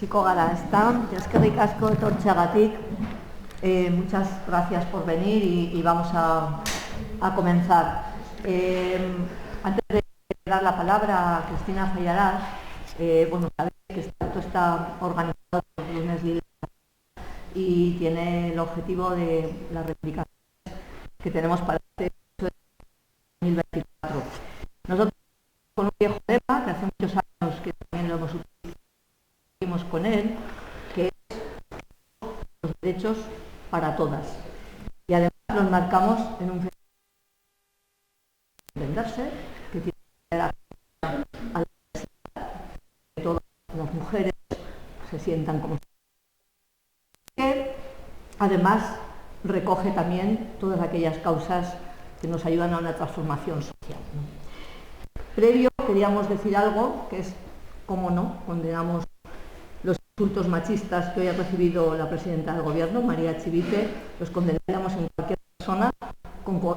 hasiko gara, ezta? Eskerrik asko etortzeagatik. Muchas gracias por venir y vamos a comenzar. Antes de dar la palabra a Cristina Fallarás, bueno, sabéis que esto está organizado por Lunes Libres y tiene el objetivo de las reivindicaciones que tenemos para este 2024. Nosotros con un viejo lema que hace muchos años que también lo hemos utilizado con él, que es los derechos para todas. Y además los marcamos en un entenderse que tiene que dar a la necesidad que todas las mujeres se sientan como que además recoge también todas aquellas causas que nos ayudan a una transformación social, ¿no? Previo queríamos decir algo que es, cómo no, condenamos los insultos machistas que hoy ha recibido la presidenta del Gobierno, María Chivite, los condenaríamos en cualquier persona,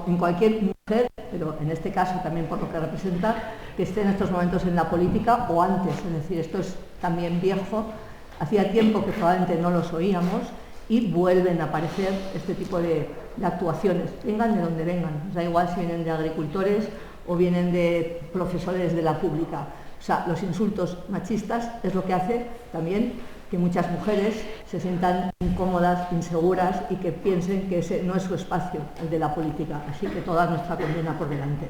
en cualquier mujer, pero en este caso también por lo que representa, que esté en estos momentos en la política o antes, es decir, esto es también viejo, hacía tiempo que probablemente no los oíamos y vuelven a aparecer este tipo de actuaciones, vengan de donde vengan, nos da igual si vienen de agricultores o vienen de profesores de la pública. O sea, los insultos machistas es lo que hace también que muchas mujeres se sientan incómodas, inseguras y que piensen que ese no es su espacio, el de la política. Así que toda nuestra condena por delante.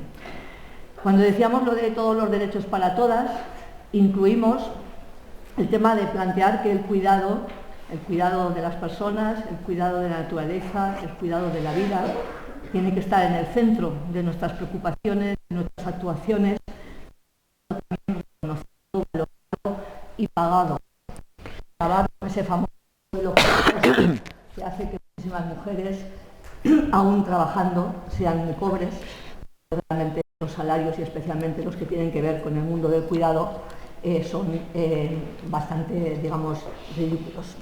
Cuando decíamos lo de todos los derechos para todas, incluimos el tema de plantear que el cuidado de las personas, el cuidado de la naturaleza, el cuidado de la vida, tiene que estar en el centro de nuestras preocupaciones, de nuestras actuaciones, también reconocido, valorado y pagado. Acabar con ese famoso modelo que hace que muchísimas mujeres, aún trabajando, sean muy pobres. Realmente los salarios, y especialmente los que tienen que ver con el mundo del cuidado, son bastante, digamos, ridículos.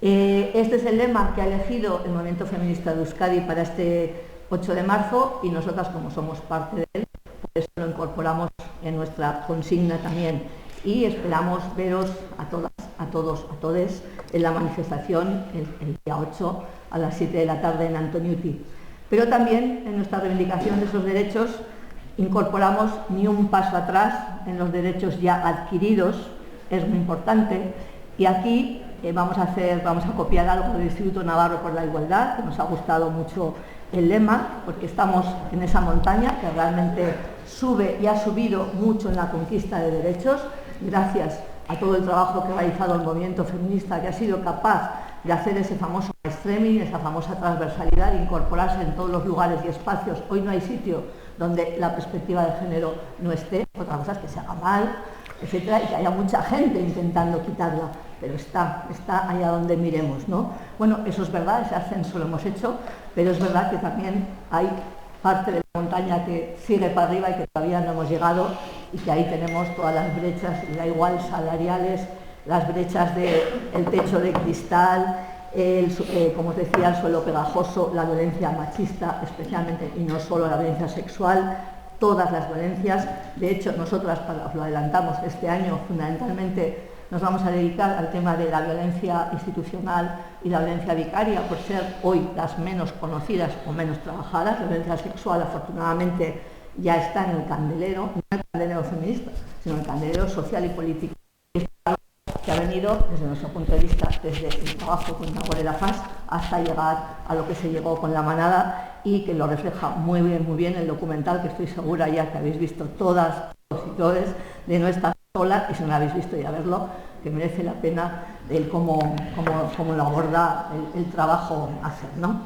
Este es el lema que ha elegido el Movimiento Feminista de Euskadi para este 8 de marzo y nosotras, como somos parte de él, pues lo incorporamos en nuestra consigna también y esperamos veros a todas, a todos, a todes en la manifestación el día 8 a las 7 de la tarde en Antoniuti. Pero también en nuestra reivindicación de esos derechos incorporamos ni un paso atrás en los derechos ya adquiridos, es muy importante, y aquí vamos a copiar algo del Instituto Navarro por la Igualdad, que nos ha gustado mucho el lema, porque estamos en esa montaña que realmente sube y ha subido mucho en la conquista de derechos, gracias a todo el trabajo que ha realizado el movimiento feminista, que ha sido capaz de hacer ese famoso mainstreaming, esa famosa transversalidad, de incorporarse en todos los lugares y espacios. Hoy no hay sitio donde la perspectiva de género no esté, otra cosa es que se haga mal, etcétera, y que haya mucha gente intentando quitarla, pero está allá donde miremos, ¿no? Bueno, eso es verdad, ese ascenso lo hemos hecho, pero es verdad que también hay parte de la montaña que sigue para arriba y que todavía no hemos llegado, y que ahí tenemos todas las brechas, y da igual, salariales, las brechas del techo de cristal, como os decía, el suelo pegajoso, la violencia machista especialmente, y no solo la violencia sexual, todas las violencias. De hecho, nosotras, os lo adelantamos, este año fundamentalmente nos vamos a dedicar al tema de la violencia institucional y la violencia vicaria, por ser hoy las menos conocidas o menos trabajadas. La violencia sexual, afortunadamente, ya está en el candelero, no en el candelero feminista, sino en el candelero social y político. Que ha venido, desde nuestro punto de vista, desde el trabajo con Nagore Laffas hasta llegar a lo que se llegó con La Manada, y que lo refleja muy bien el documental, que estoy segura ya que habéis visto todas, todos y todes, de No estás sola, y si no lo habéis visto ya verlo, que merece la pena el cómo lo aborda el trabajo hacer, ¿no?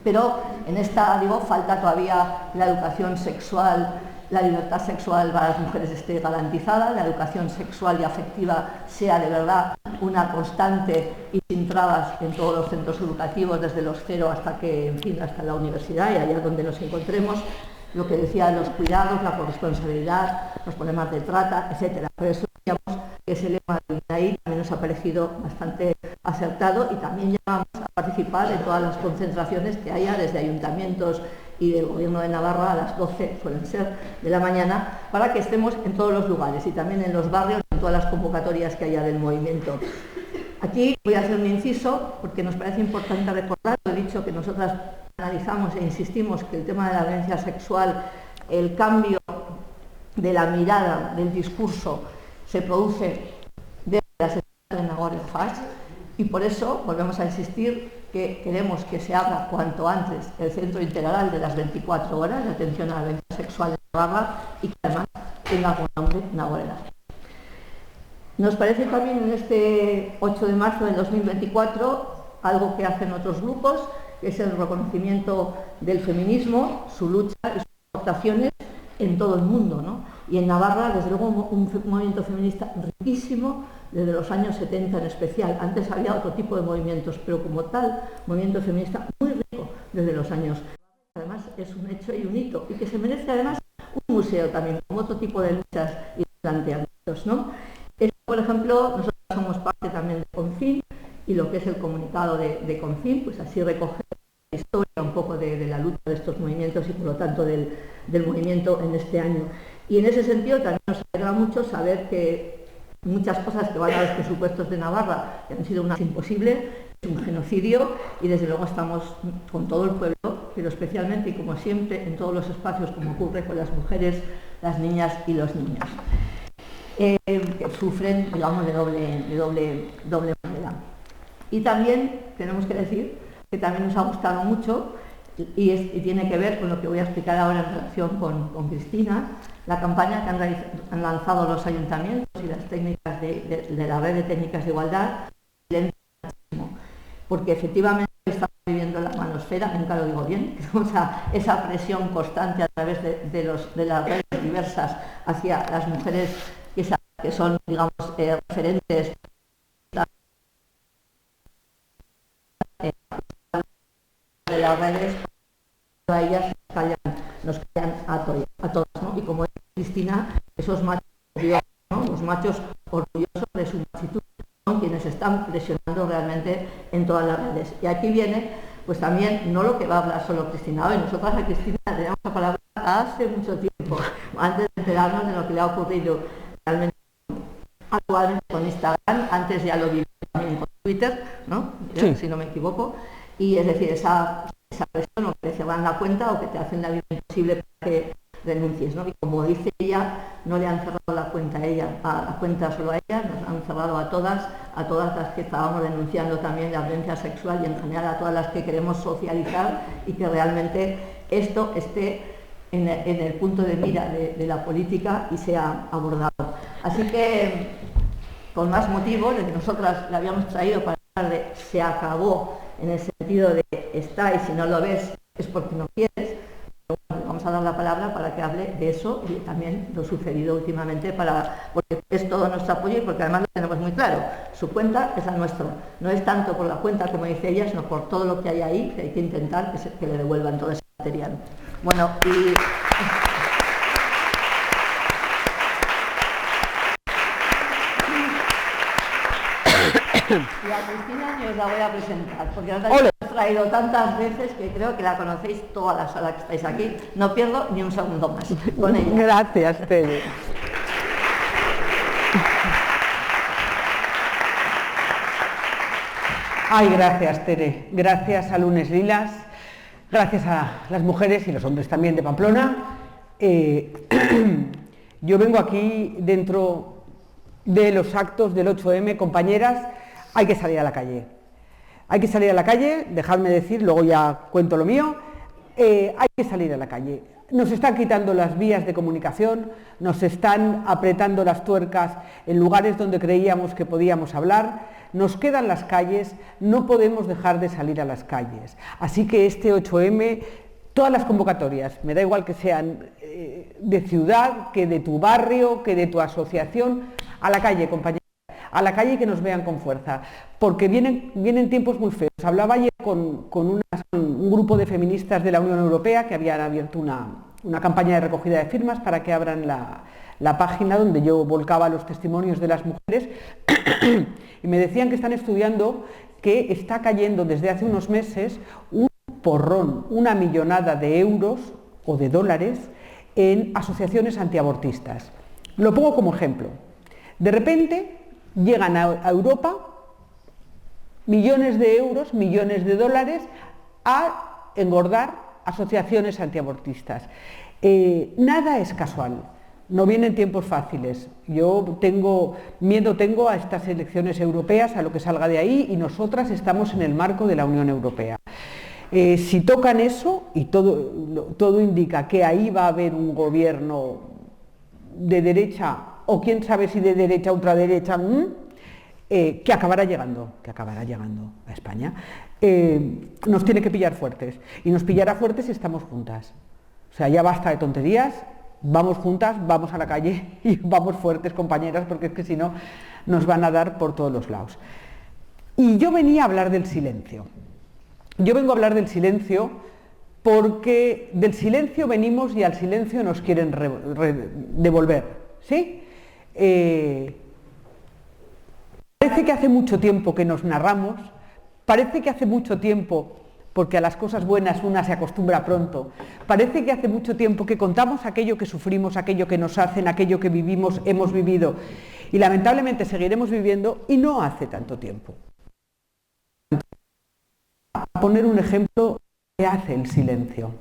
Pero en esta, falta todavía la educación sexual, la libertad sexual para las mujeres esté garantizada, la educación sexual y afectiva sea de verdad una constante y sin trabas en todos los centros educativos, desde los 0 hasta que, en fin, hasta la universidad y allá donde nos encontremos. Lo que decía, los cuidados, la corresponsabilidad, los problemas de trata, etcétera. Por eso decíamos que ese lema de UNAID también nos ha parecido bastante acertado, y también llamamos a participar en todas las concentraciones que haya desde ayuntamientos y del Gobierno de Navarra a las 12, suelen ser, de la mañana, para que estemos en todos los lugares y también en los barrios, en todas las convocatorias que haya del movimiento. Aquí voy a hacer un inciso porque nos parece importante recordar, he dicho que nosotras analizamos e insistimos que el tema de la violencia sexual, el cambio de la mirada, del discurso, se produce desde la sesión de Nagore-Fash, y por eso volvemos a insistir que queremos que se abra cuanto antes el centro integral de las 24 horas de atención a la violencia sexual en Navarra y que además tenga como nombre Nagore-Fash. Nos parece también en este 8 de marzo del 2024 algo que hacen otros grupos, que es el reconocimiento del feminismo, su lucha y sus aportaciones en todo el mundo, ¿no? Y en Navarra, desde luego, un movimiento feminista riquísimo desde los años 70 en especial. Antes había otro tipo de movimientos, pero como tal, movimiento feminista muy rico desde los años. Además, es un hecho y un hito, y que se merece además un museo también, como otro tipo de luchas y planteamientos, ¿no? Por ejemplo, nosotros somos parte también de CONFIN, y lo que es el comunicado de CONFIN, pues así recoge la historia un poco de la lucha de estos movimientos y por lo tanto del movimiento en este año. Y en ese sentido también nos alegra mucho saber que muchas cosas que van a los presupuestos de Navarra, que han sido una imposible, es un genocidio, y desde luego estamos con todo el pueblo, pero especialmente y como siempre en todos los espacios, como ocurre con las mujeres, las niñas y los niños. Que sufren, digamos, de doble manera. Y también tenemos que decir que también nos ha gustado mucho, y tiene que ver con lo que voy a explicar ahora en relación con Cristina, la campaña que han lanzado los ayuntamientos y las técnicas de la red de técnicas de igualdad, porque efectivamente estamos viviendo la manosfera, nunca lo digo bien, o sea, esa presión constante a través de las redes diversas hacia las mujeres que son, digamos, referentes de las redes, a ellas nos callan a todas, ¿no? Y como dice Cristina, esos machos orgullosos, ¿no? Los machos orgullosos de su machitud son quienes están presionando realmente en todas las redes. Y aquí viene, pues también, no lo que va a hablar solo Cristina hoy, nosotras a Cristina la tenemos la palabra hace mucho tiempo, antes de enterarnos de lo que le ha ocurrido realmente actualmente con Instagram, antes ya lo vi también con Twitter, ¿no? Sí. Si no me equivoco, y es decir, esa presión o que te cerran la cuenta o que te hacen la vida imposible para que renuncies, ¿no? Y como dice ella, no le han cerrado la cuenta a ella, la cuenta solo a ella, nos han cerrado a todas las que estábamos denunciando también la violencia sexual y en general a todas las que queremos socializar y que realmente esto esté en el punto de mira de la política y sea abordado. Así que, con más motivo, de que nosotras la habíamos traído para hablar de se acabó, en el sentido de está y si no lo ves es porque no quieres, pero vamos a dar la palabra para que hable de eso y también lo sucedido últimamente, porque es todo nuestro apoyo y porque además lo tenemos muy claro, su cuenta es la nuestra, no es tanto por la cuenta como dice ella, sino por todo lo que hay ahí, que hay que intentar que le devuelvan todo ese material. Bueno, y a Cristina ni os la voy a presentar, porque os la he traído tantas veces que creo que la conocéis toda la sala que estáis aquí. No pierdo ni un segundo más con ella. Gracias, Tere. Ay, gracias, Tere. Gracias a Lunes Lilas. Gracias a las mujeres y los hombres también de Pamplona. Yo vengo aquí dentro de los actos del 8M, compañeras. Hay que salir a la calle. Hay que salir a la calle, dejadme decir, luego ya cuento lo mío. Hay que salir a la calle. Nos están quitando las vías de comunicación, nos están apretando las tuercas en lugares donde creíamos que podíamos hablar, nos quedan las calles, no podemos dejar de salir a las calles. Así que este 8M, todas las convocatorias, me da igual que sean de ciudad, que de tu barrio, que de tu asociación, a la calle, compañeros. A la calle y que nos vean con fuerza, porque vienen tiempos muy feos. Hablaba ayer con un grupo de feministas de la Unión Europea que habían abierto una campaña de recogida de firmas para que abran la página donde yo volcaba los testimonios de las mujeres y me decían que están estudiando que está cayendo desde hace unos meses un porrón, una millonada de euros o de dólares en asociaciones antiabortistas. Lo pongo como ejemplo. De repente llegan a Europa millones de euros, millones de dólares a engordar asociaciones antiabortistas. Nada es casual, no vienen tiempos fáciles. Yo tengo a estas elecciones europeas, a lo que salga de ahí, y nosotras estamos en el marco de la Unión Europea. Si tocan eso, y todo indica que ahí va a haber un gobierno de derecha, o quién sabe si de derecha a ultraderecha, que acabará llegando a España, nos tiene que pillar fuertes, y nos pillará fuertes si estamos juntas. O sea, ya basta de tonterías, vamos juntas, vamos a la calle y vamos fuertes, compañeras, porque es que si no nos van a dar por todos los lados. Y yo venía a hablar del silencio. Yo vengo a hablar del silencio porque del silencio venimos y al silencio nos quieren devolver, ¿sí? Parece que hace mucho tiempo que nos narramos, parece que hace mucho tiempo, porque a las cosas buenas una se acostumbra pronto, parece que hace mucho tiempo que contamos aquello que sufrimos, aquello que nos hacen, aquello que vivimos, hemos vivido, y lamentablemente seguiremos viviendo, y no hace tanto tiempo. A poner un ejemplo que hace el silencio.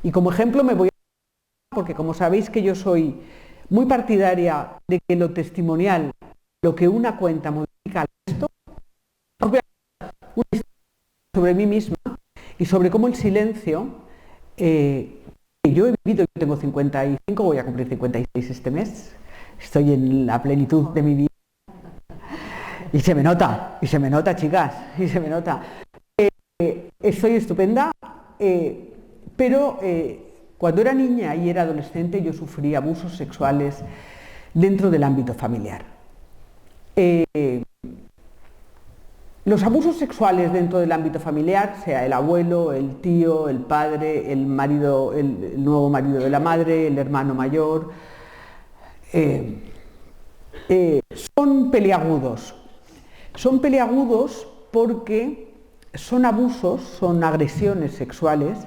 Y como ejemplo me voy a... porque como sabéis que yo soy muy partidaria de que lo testimonial, lo que una cuenta modifica al resto, os voy a hablar una historia sobre mí misma y sobre cómo el silencio, que yo he vivido, yo tengo 55, voy a cumplir 56 este mes, estoy en la plenitud de mi vida, y se me nota, chicas, y se me nota. Estoy estupenda, pero cuando era niña y era adolescente yo sufrí abusos sexuales dentro del ámbito familiar. Los abusos sexuales dentro del ámbito familiar, sea el abuelo, el tío, el padre, el marido, el nuevo marido de la madre, el hermano mayor, son peliagudos. Son peliagudos porque son abusos, son agresiones sexuales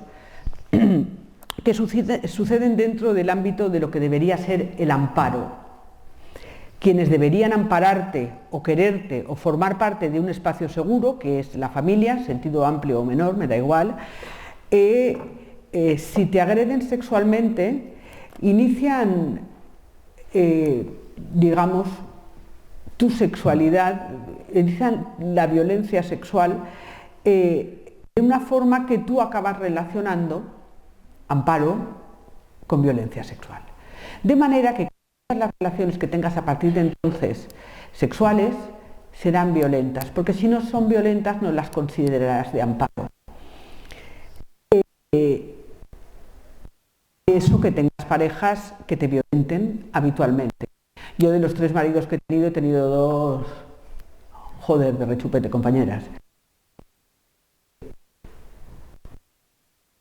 que suceden dentro del ámbito de lo que debería ser el amparo. Quienes deberían ampararte o quererte o formar parte de un espacio seguro, que es la familia, sentido amplio o menor, me da igual, si te agreden sexualmente, inician, digamos, tu sexualidad, inician la violencia sexual de una forma que tú acabas relacionando amparo con violencia sexual. De manera que todas las relaciones que tengas a partir de entonces sexuales serán violentas, porque si no son violentas no las considerarás de amparo. Eso que tengas parejas que te violenten habitualmente. Yo de los 3 maridos que he tenido 2, joder, de rechupete, compañeras.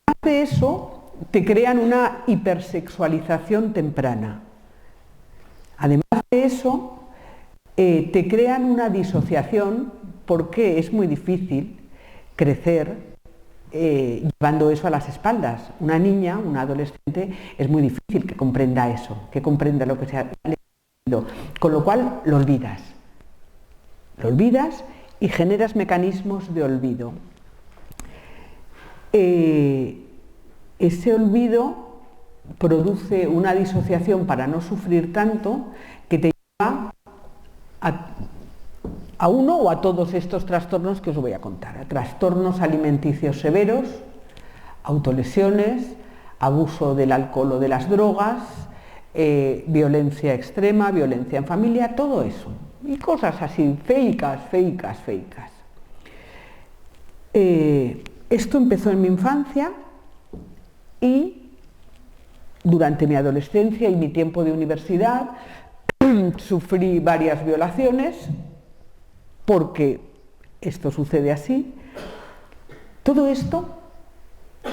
Además de eso, te crean una hipersexualización temprana. Además de eso, te crean una disociación porque es muy difícil crecer llevando eso a las espaldas. Una niña, una adolescente, es muy difícil que comprenda eso, que comprenda lo que se ha leído. Con lo cual lo olvidas. Lo olvidas y generas mecanismos de olvido. Ese olvido produce una disociación para no sufrir tanto que te lleva a uno o a todos estos trastornos que os voy a contar. A trastornos alimenticios severos, autolesiones, abuso del alcohol o de las drogas, violencia extrema, violencia en familia, todo eso. Y cosas así, feicas. Esto empezó en mi infancia y durante mi adolescencia y mi tiempo de universidad sufrí varias violaciones porque esto sucede así. Todo esto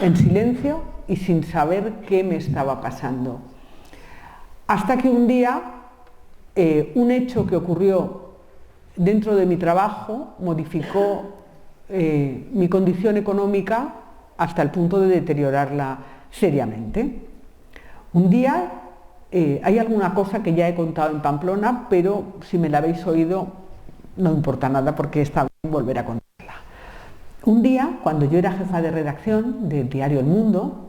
en silencio y sin saber qué me estaba pasando. Hasta que un día un hecho que ocurrió dentro de mi trabajo modificó mi condición económica hasta el punto de deteriorarla seriamente. Un día hay alguna cosa que ya he contado en Pamplona, pero si me la habéis oído no importa nada porque está bien volver a contarla. Un día, cuando yo era jefa de redacción del diario El Mundo,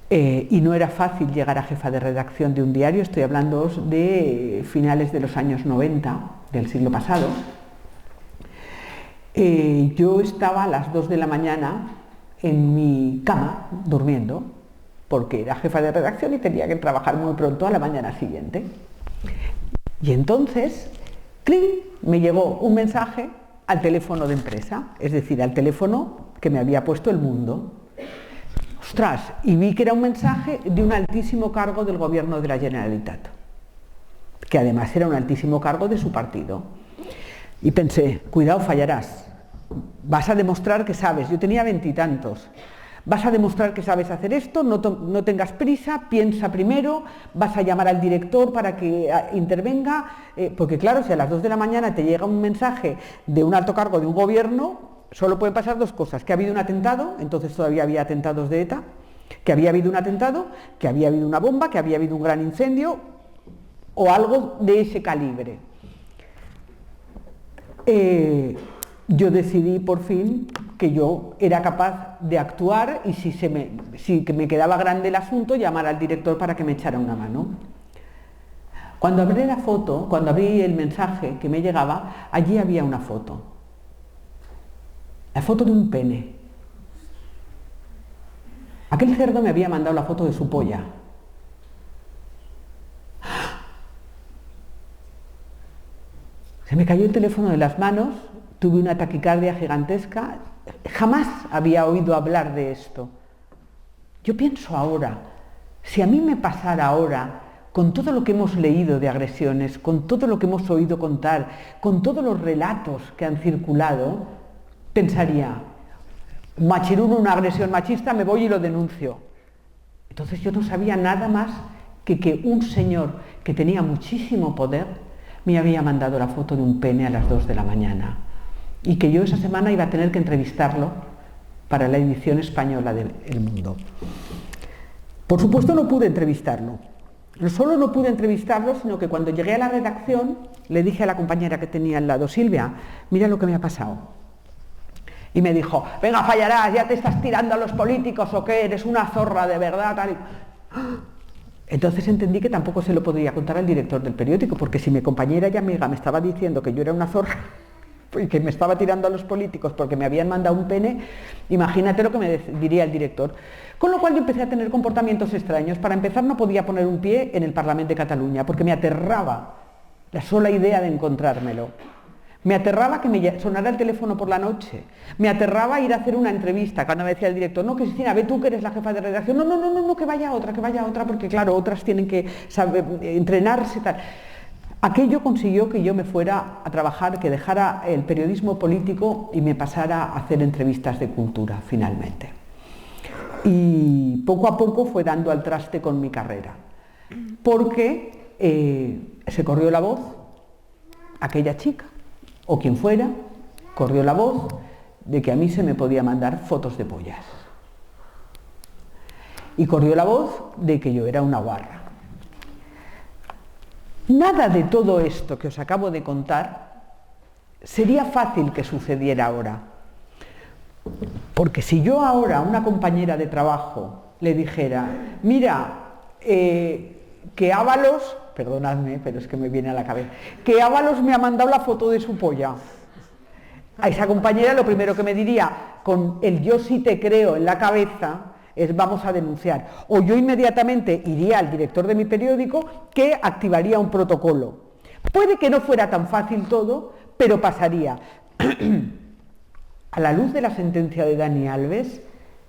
y no era fácil llegar a jefa de redacción de un diario, estoy hablando de finales de los años 90 del siglo pasado, yo estaba a las 2 de la mañana en mi cama durmiendo, porque era jefa de redacción y tenía que trabajar muy pronto a la mañana siguiente. Y entonces, ¡cling!, me llegó un mensaje al teléfono de empresa, es decir, al teléfono que me había puesto El Mundo. ¡Ostras! Y vi que era un mensaje de un altísimo cargo del gobierno de la Generalitat, que además era un altísimo cargo de su partido. Y pensé, cuidado, fallarás. Vas a demostrar que sabes. Yo tenía 20 y tantos. Vas a demostrar que sabes hacer esto, no tengas prisa, piensa primero, vas a llamar al director para que intervenga, porque claro, si a las 2 de la mañana te llega un mensaje de un alto cargo de un gobierno, solo pueden pasar dos cosas: que ha habido un atentado, entonces todavía había atentados de ETA, que había habido un atentado, que había habido una bomba, que había habido un gran incendio, o algo de ese calibre. Yo decidí por fin que yo era capaz de actuar y si me quedaba grande el asunto, llamar al director para que me echara una mano. Cuando abrí la foto, cuando abrí el mensaje que me llegaba, allí había una foto. La foto de un pene. Aquel cerdo me había mandado la foto de su polla. Se me cayó el teléfono de las manos, tuve una taquicardia gigantesca. Jamás había oído hablar de esto. Yo pienso ahora, si a mí me pasara ahora, con todo lo que hemos leído de agresiones, con todo lo que hemos oído contar, con todos los relatos que han circulado, pensaría, machiruno, una agresión machista, me voy y lo denuncio. Entonces yo no sabía nada más que un señor que tenía muchísimo poder me había mandado la foto de un pene a las 2 de la mañana. Y que yo esa semana iba a tener que entrevistarlo para la edición española de El Mundo. Por supuesto no pude entrevistarlo. No solo no pude entrevistarlo, sino que cuando llegué a la redacción le dije a la compañera que tenía al lado, Silvia, mira lo que me ha pasado. Y me dijo, venga, fallarás, ya te estás tirando a los políticos o qué, eres una zorra de verdad, tal y... Entonces entendí que tampoco se lo podría contar al director del periódico, porque si mi compañera y amiga me estaba diciendo que yo era una zorra y que me estaba tirando a los políticos porque me habían mandado un pene, imagínate lo que me diría el director. Con lo cual yo empecé a tener comportamientos extraños. Para empezar, no podía poner un pie en el Parlamento de Cataluña porque me aterraba la sola idea de encontrármelo. Me aterraba que me sonara el teléfono por la noche. Me aterraba ir a hacer una entrevista. Cuando me decía el director, no, Cristina, ve tú que eres la jefa de redacción. No, que vaya otra, porque claro, otras tienen que saber, entrenarse, tal. Aquello consiguió que yo me fuera a trabajar, que dejara el periodismo político y me pasara a hacer entrevistas de cultura, finalmente. Y poco a poco fue dando al traste con mi carrera. Porque se corrió la voz, aquella chica, o quien fuera, corrió la voz de que a mí se me podía mandar fotos de pollas. Y corrió la voz de que yo era una guarra. Nada de todo esto que os acabo de contar sería fácil que sucediera ahora. Porque si yo ahora a una compañera de trabajo le dijera, mira, que Ábalos, perdonadme, pero es que me viene a la cabeza, que Ábalos me ha mandado la foto de su polla. A esa compañera lo primero que me diría, con el yo sí te creo en la cabeza, es vamos a denunciar. O yo inmediatamente iría al director de mi periódico que activaría un protocolo. Puede que no fuera tan fácil todo, pero pasaría. A la luz de la sentencia de Dani Alves,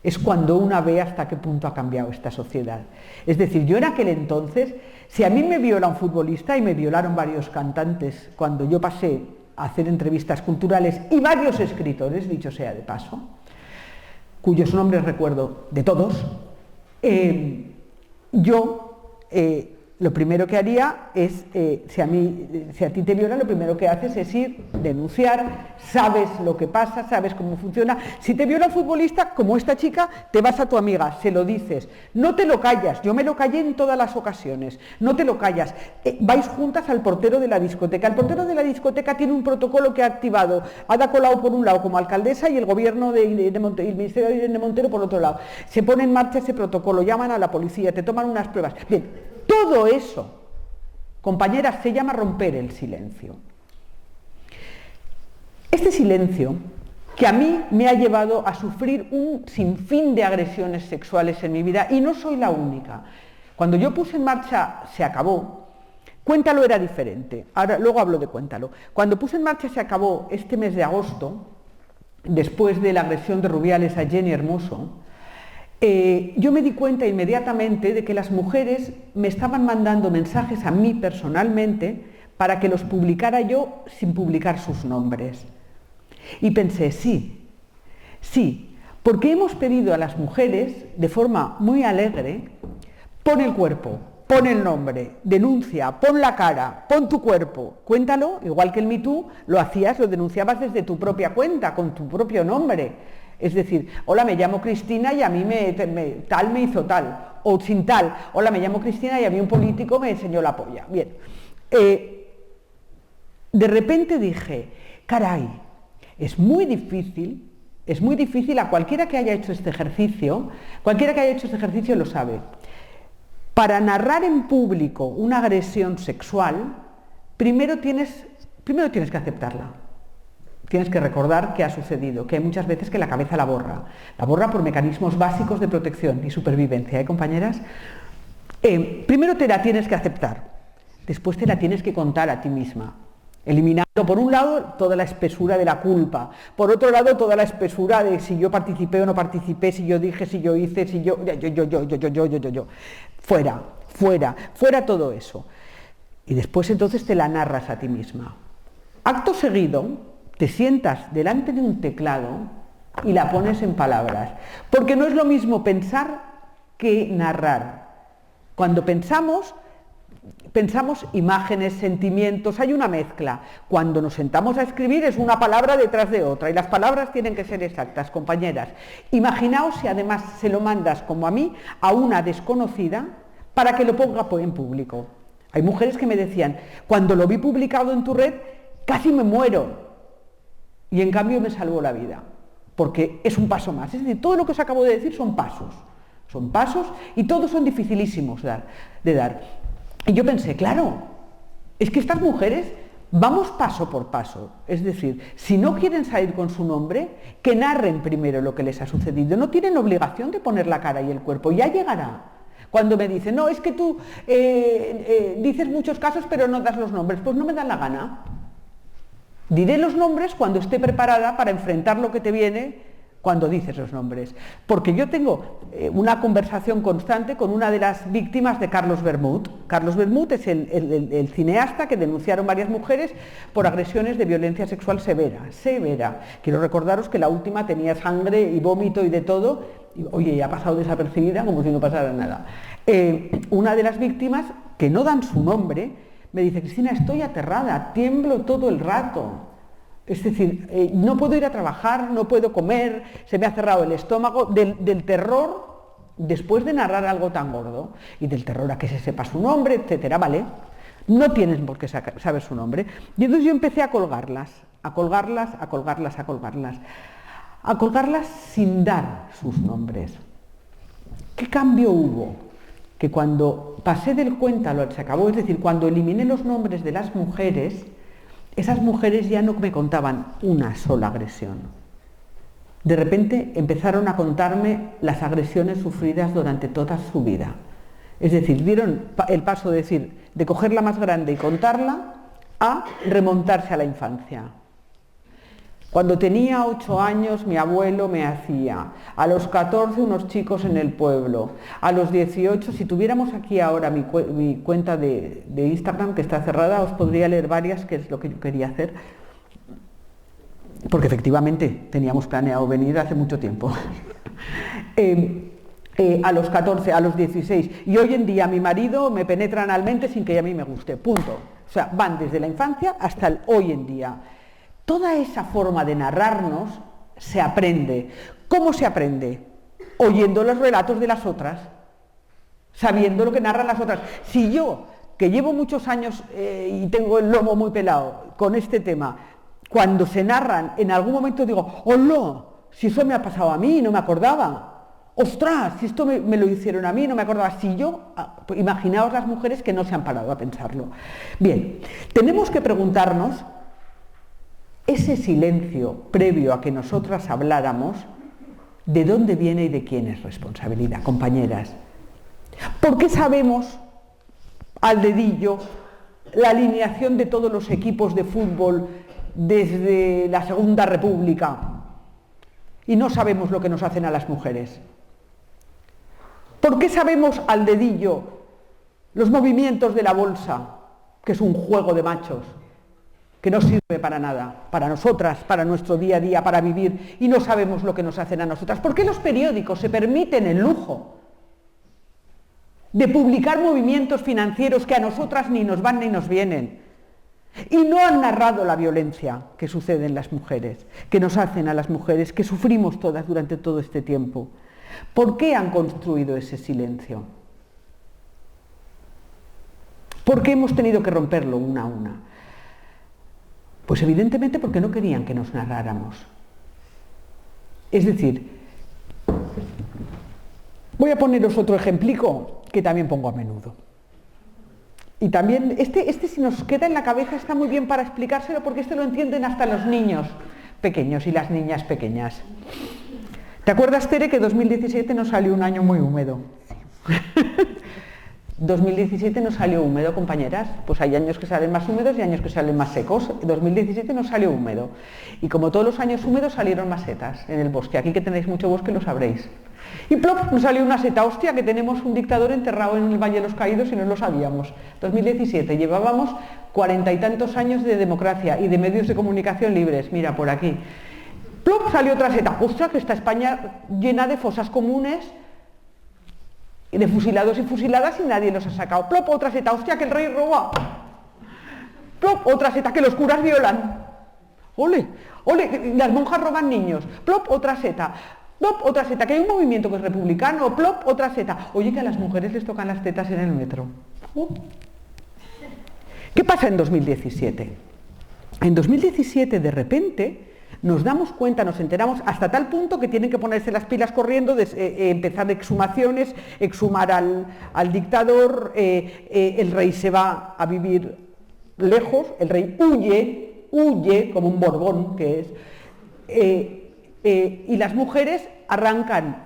es cuando una ve hasta qué punto ha cambiado esta sociedad. Es decir, yo en aquel entonces, si a mí me viola un futbolista y me violaron varios cantantes cuando yo pasé a hacer entrevistas culturales y varios escritores, dicho sea de paso, cuyos nombres recuerdo de todos, lo primero que haría es, si a ti te violan, lo primero que haces es ir, denunciar, sabes lo que pasa, sabes cómo funciona. Si te viola un futbolista, como esta chica, te vas a tu amiga, se lo dices. No te lo callas, yo me lo callé en todas las ocasiones, no te lo callas. Vais juntas al portero de la discoteca. El portero de la discoteca tiene un protocolo que ha activado Ada Colau por un lado como alcaldesa y el gobierno de el Ministerio de Irene Montero por otro lado. Se pone en marcha ese protocolo, llaman a la policía, te toman unas pruebas. Bien. Todo eso, compañeras, se llama romper el silencio. Este silencio, que a mí me ha llevado a sufrir un sinfín de agresiones sexuales en mi vida, y no soy la única. Cuando yo puse en marcha Se Acabó, Cuéntalo era diferente. Ahora, luego hablo de Cuéntalo. Cuando puse en marcha Se Acabó este mes de agosto, después de la agresión de Rubiales a Jenny Hermoso, yo me di cuenta inmediatamente de que las mujeres me estaban mandando mensajes a mí personalmente para que los publicara yo sin publicar sus nombres. Y pensé, sí, porque hemos pedido a las mujeres, de forma muy alegre, pon el cuerpo, pon el nombre, denuncia, pon la cara, pon tu cuerpo, cuéntalo, igual que el Me Too, lo hacías, lo denunciabas desde tu propia cuenta, con tu propio nombre. Es decir, hola, me llamo Cristina y a mí tal me hizo tal, o sin tal, hola, me llamo Cristina y a mí un político me enseñó la polla. Bien, de repente dije, caray, es muy difícil a cualquiera que haya hecho este ejercicio lo sabe. Para narrar en público una agresión sexual, primero tienes que aceptarla. Tienes que recordar qué ha sucedido, que hay muchas veces que la cabeza la borra por mecanismos básicos de protección y supervivencia, compañeras? Primero te la tienes que aceptar, después te la tienes que contar a ti misma, eliminando por un lado toda la espesura de la culpa, por otro lado toda la espesura de si yo participé o no participé, si yo dije, si yo hice, si yo, fuera todo eso. Y después entonces te la narras a ti misma. Acto seguido, te sientas delante de un teclado y la pones en palabras, porque no es lo mismo pensar que narrar. Cuando pensamos imágenes, sentimientos, hay una mezcla. Cuando nos sentamos a escribir es una palabra detrás de otra y las palabras tienen que ser exactas, compañeras. Imaginaos si además se lo mandas, como a mí, a una desconocida para que lo ponga en público. Hay mujeres que me decían, cuando lo vi publicado en tu red, casi me muero. Y en cambio me salvó la vida, porque es un paso más. Es decir, todo lo que os acabo de decir son pasos y todos son dificilísimos de dar. Y yo pensé, claro, es que estas mujeres vamos paso por paso. Es decir, si no quieren salir con su nombre, que narren primero lo que les ha sucedido. No tienen obligación de poner la cara y el cuerpo, ya llegará. Cuando me dicen, no, es que tú dices muchos casos pero no das los nombres, pues no me dan la gana. Diré los nombres cuando esté preparada para enfrentar lo que te viene cuando dices los nombres. Porque yo tengo una conversación constante con una de las víctimas de Carlos Bermud. Carlos Bermud es el cineasta que denunciaron varias mujeres por agresiones de violencia sexual severa. Quiero recordaros que la última tenía sangre y vómito y de todo. Y, oye, ha pasado desapercibida como si no pasara nada. Una de las víctimas, que no dan su nombre, me dice, Cristina, estoy aterrada, tiemblo todo el rato. Es decir, no puedo ir a trabajar, no puedo comer, se me ha cerrado el estómago, del terror, después de narrar algo tan gordo, y del terror a que se sepa su nombre, etcétera, ¿vale? No tienen por qué saber su nombre. Y entonces yo empecé a colgarlas sin dar sus nombres. ¿Qué cambio hubo? Que cuando pasé del Cuéntalo al Se Acabó, es decir, cuando eliminé los nombres de las mujeres, esas mujeres ya no me contaban una sola agresión. De repente empezaron a contarme las agresiones sufridas durante toda su vida. Es decir, dieron el paso de coger la más grande y contarla a remontarse a la infancia. Cuando tenía 8 años mi abuelo me hacía, a los 14 unos chicos en el pueblo, a los 18, si tuviéramos aquí ahora mi cuenta de Instagram que está cerrada, os podría leer varias, que es lo que yo quería hacer, porque efectivamente teníamos planeado venir hace mucho tiempo. a los 14, a los 16, y hoy en día mi marido me penetra analmente sin que a mí me guste, punto. O sea, van desde la infancia hasta el hoy en día. Toda esa forma de narrarnos se aprende. ¿Cómo se aprende? Oyendo los relatos de las otras, sabiendo lo que narran las otras. Si yo, que llevo muchos años y tengo el lomo muy pelado con este tema, cuando se narran, en algún momento digo, ¡hola! Si eso me ha pasado a mí, no me acordaba. ¡Ostras! Si esto me lo hicieron a mí, no me acordaba. Si yo, imaginaos las mujeres que no se han parado a pensarlo. Bien, tenemos que preguntarnos, ese silencio previo a que nosotras habláramos, ¿de dónde viene y de quién es responsabilidad, compañeras? ¿Por qué sabemos al dedillo la alineación de todos los equipos de fútbol desde la Segunda República y no sabemos lo que nos hacen a las mujeres? ¿Por qué sabemos al dedillo los movimientos de la bolsa, que es un juego de machos, que no sirve para nada, para nosotras, para nuestro día a día, para vivir, y no sabemos lo que nos hacen a nosotras? ¿Por qué los periódicos se permiten el lujo de publicar movimientos financieros que a nosotras ni nos van ni nos vienen? Y no han narrado la violencia que sucede en las mujeres, que nos hacen a las mujeres, que sufrimos todas durante todo este tiempo. ¿Por qué han construido ese silencio? ¿Por qué hemos tenido que romperlo una a una? Pues evidentemente porque no querían que nos narráramos. Es decir, voy a poneros otro ejemplico que también pongo a menudo. Y también, este si nos queda en la cabeza está muy bien para explicárselo, porque este lo entienden hasta los niños pequeños y las niñas pequeñas. ¿Te acuerdas, Tere, que 2017 nos salió un año muy húmedo? 2017 nos salió húmedo, compañeras. Pues hay años que salen más húmedos y años que salen más secos. 2017 nos salió húmedo. Y como todos los años húmedos salieron más setas en el bosque. Aquí que tenéis mucho bosque lo sabréis. Y plop, nos salió una seta. Hostia, que tenemos un dictador enterrado en el Valle de los Caídos y no lo sabíamos. 2017, llevábamos 40 y tantos años de democracia y de medios de comunicación libres. Mira, por aquí. Plop, salió otra seta. Ostras, que está España llena de fosas comunes, de fusilados y fusiladas, y nadie los ha sacado. Plop, otra seta. Hostia, que el rey roba. Plop, otra seta. Que los curas violan. Ole, ole, que las monjas roban niños. Plop, otra seta. Plop, otra seta. Que hay un movimiento que es republicano. Plop, otra seta. Oye, que a las mujeres les tocan las tetas en el metro. ¿Qué pasa en 2017? En 2017, de repente, nos damos cuenta, nos enteramos, hasta tal punto que tienen que ponerse las pilas corriendo, empezar exhumaciones, exhumar al dictador, el rey se va a vivir lejos, el rey huye como un Borbón que es, y las mujeres arrancan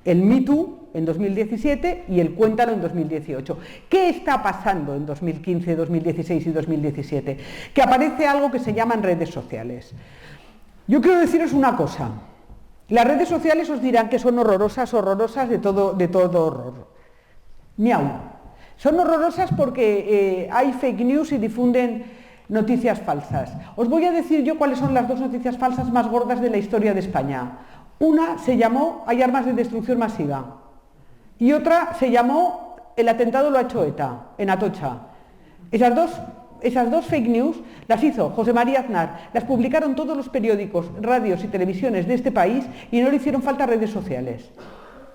el Me Too en 2017 y el Cuéntalo en 2018. ¿Qué está pasando en 2015, 2016 y 2017? Que aparece algo que se llaman redes sociales. Yo quiero deciros una cosa, las redes sociales os dirán que son horrorosas de todo horror. Miau. Son horrorosas porque hay fake news y difunden noticias falsas. Os voy a decir yo cuáles son las dos noticias falsas más gordas de la historia de España. Una se llamó "Hay armas de destrucción masiva" y otra se llamó "El atentado lo ha hecho ETA", en Atocha. Esas dos fake news las hizo José María Aznar, las publicaron todos los periódicos, radios y televisiones de este país y no le hicieron falta redes sociales.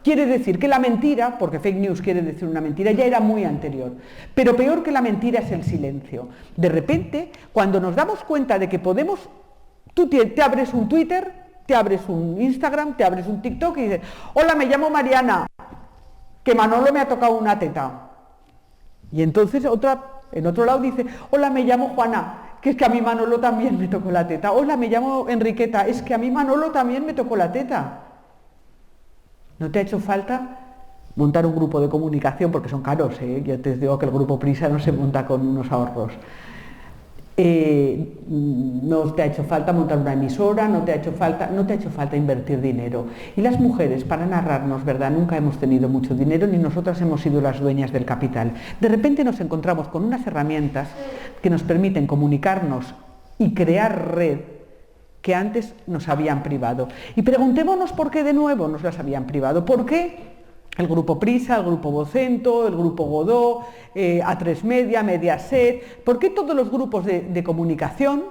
Quiere decir que la mentira, porque fake news quiere decir una mentira, ya era muy anterior. Pero peor que la mentira es el silencio. De repente, cuando nos damos cuenta de que podemos, tú te abres un Twitter, te abres un Instagram, te abres un TikTok y dices: "Hola, me llamo Mariana, que Manolo me ha tocado una teta". Y entonces en otro lado dice: "Hola, me llamo Juana, que es que a mí Manolo también me tocó la teta". "Hola, me llamo Enriqueta, es que a mí Manolo también me tocó la teta". ¿No te ha hecho falta montar un grupo de comunicación? Porque son caros, yo te digo que el grupo Prisa no se monta con unos ahorros. No te ha hecho falta montar una emisora, no te ha hecho falta invertir dinero. Y las mujeres, para narrarnos, ¿verdad?, nunca hemos tenido mucho dinero, ni nosotras hemos sido las dueñas del capital. De repente nos encontramos con unas herramientas que nos permiten comunicarnos y crear red que antes nos habían privado. Y preguntémonos por qué de nuevo nos las habían privado. ¿Por qué El grupo Prisa, el grupo Vocento, el grupo Godó, A3 Media, Mediaset. ¿Por qué todos los grupos de comunicación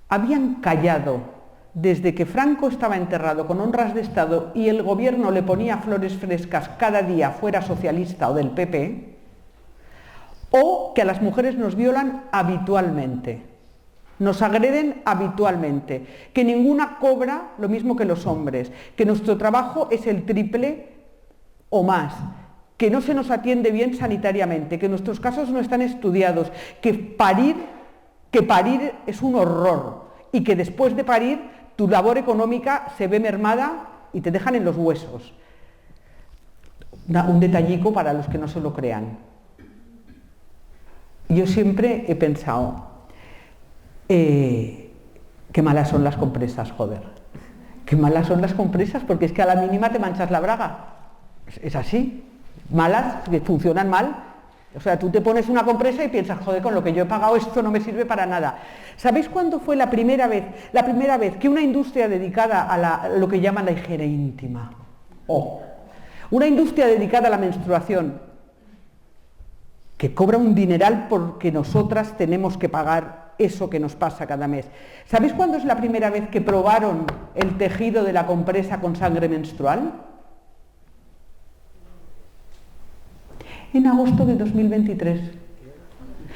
habían callado desde que Franco estaba enterrado con honras de Estado y el gobierno le ponía flores frescas cada día, fuera socialista o del PP, o que a las mujeres nos violan habitualmente, nos agreden habitualmente, que ninguna cobra lo mismo que los hombres, que nuestro trabajo es el triple o más, que no se nos atiende bien sanitariamente, que nuestros casos no están estudiados, que parir es un horror y que después de parir tu labor económica se ve mermada y te dejan en los huesos? Un detallico para los que no se lo crean. Yo siempre he pensado, qué malas son las compresas, joder. Qué malas son las compresas, porque es que a la mínima te manchas la braga. Es así. Malas, que funcionan mal. O sea, tú te pones una compresa y piensas, joder, con lo que yo he pagado esto no me sirve para nada. ¿Sabéis cuándo fue la primera vez que una industria dedicada a lo que llaman la higiene íntima, una industria dedicada a la menstruación, que cobra un dineral porque nosotras tenemos que pagar eso que nos pasa cada mes? ¿Sabéis cuándo es la primera vez que probaron el tejido de la compresa con sangre menstrual? En agosto de 2023.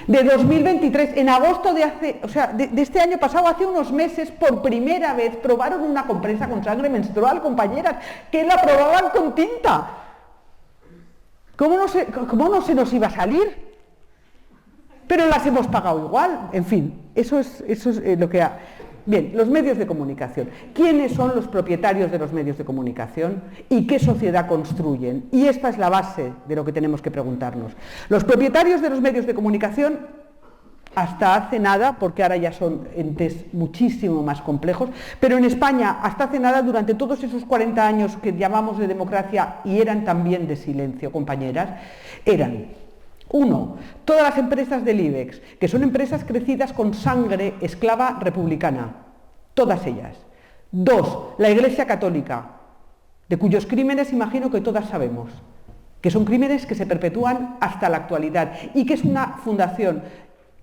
De 2023, en agosto de este año pasado, hace unos meses, por primera vez probaron una compresa con sangre menstrual, compañeras, que la probaban con tinta. ¿Cómo no se nos iba a salir? Pero las hemos pagado igual. En fin, eso es lo que ha... Bien, los medios de comunicación. ¿Quiénes son los propietarios de los medios de comunicación y qué sociedad construyen? Y esta es la base de lo que tenemos que preguntarnos. Los propietarios de los medios de comunicación, hasta hace nada, porque ahora ya son entes muchísimo más complejos, pero en España, hasta hace nada, durante todos esos 40 años que llamamos de democracia y eran también de silencio, compañeras, eran: 1. Todas las empresas del IBEX, que son empresas crecidas con sangre esclava republicana, todas ellas. 2. La Iglesia Católica, de cuyos crímenes imagino que todas sabemos, que son crímenes que se perpetúan hasta la actualidad y que es una fundación,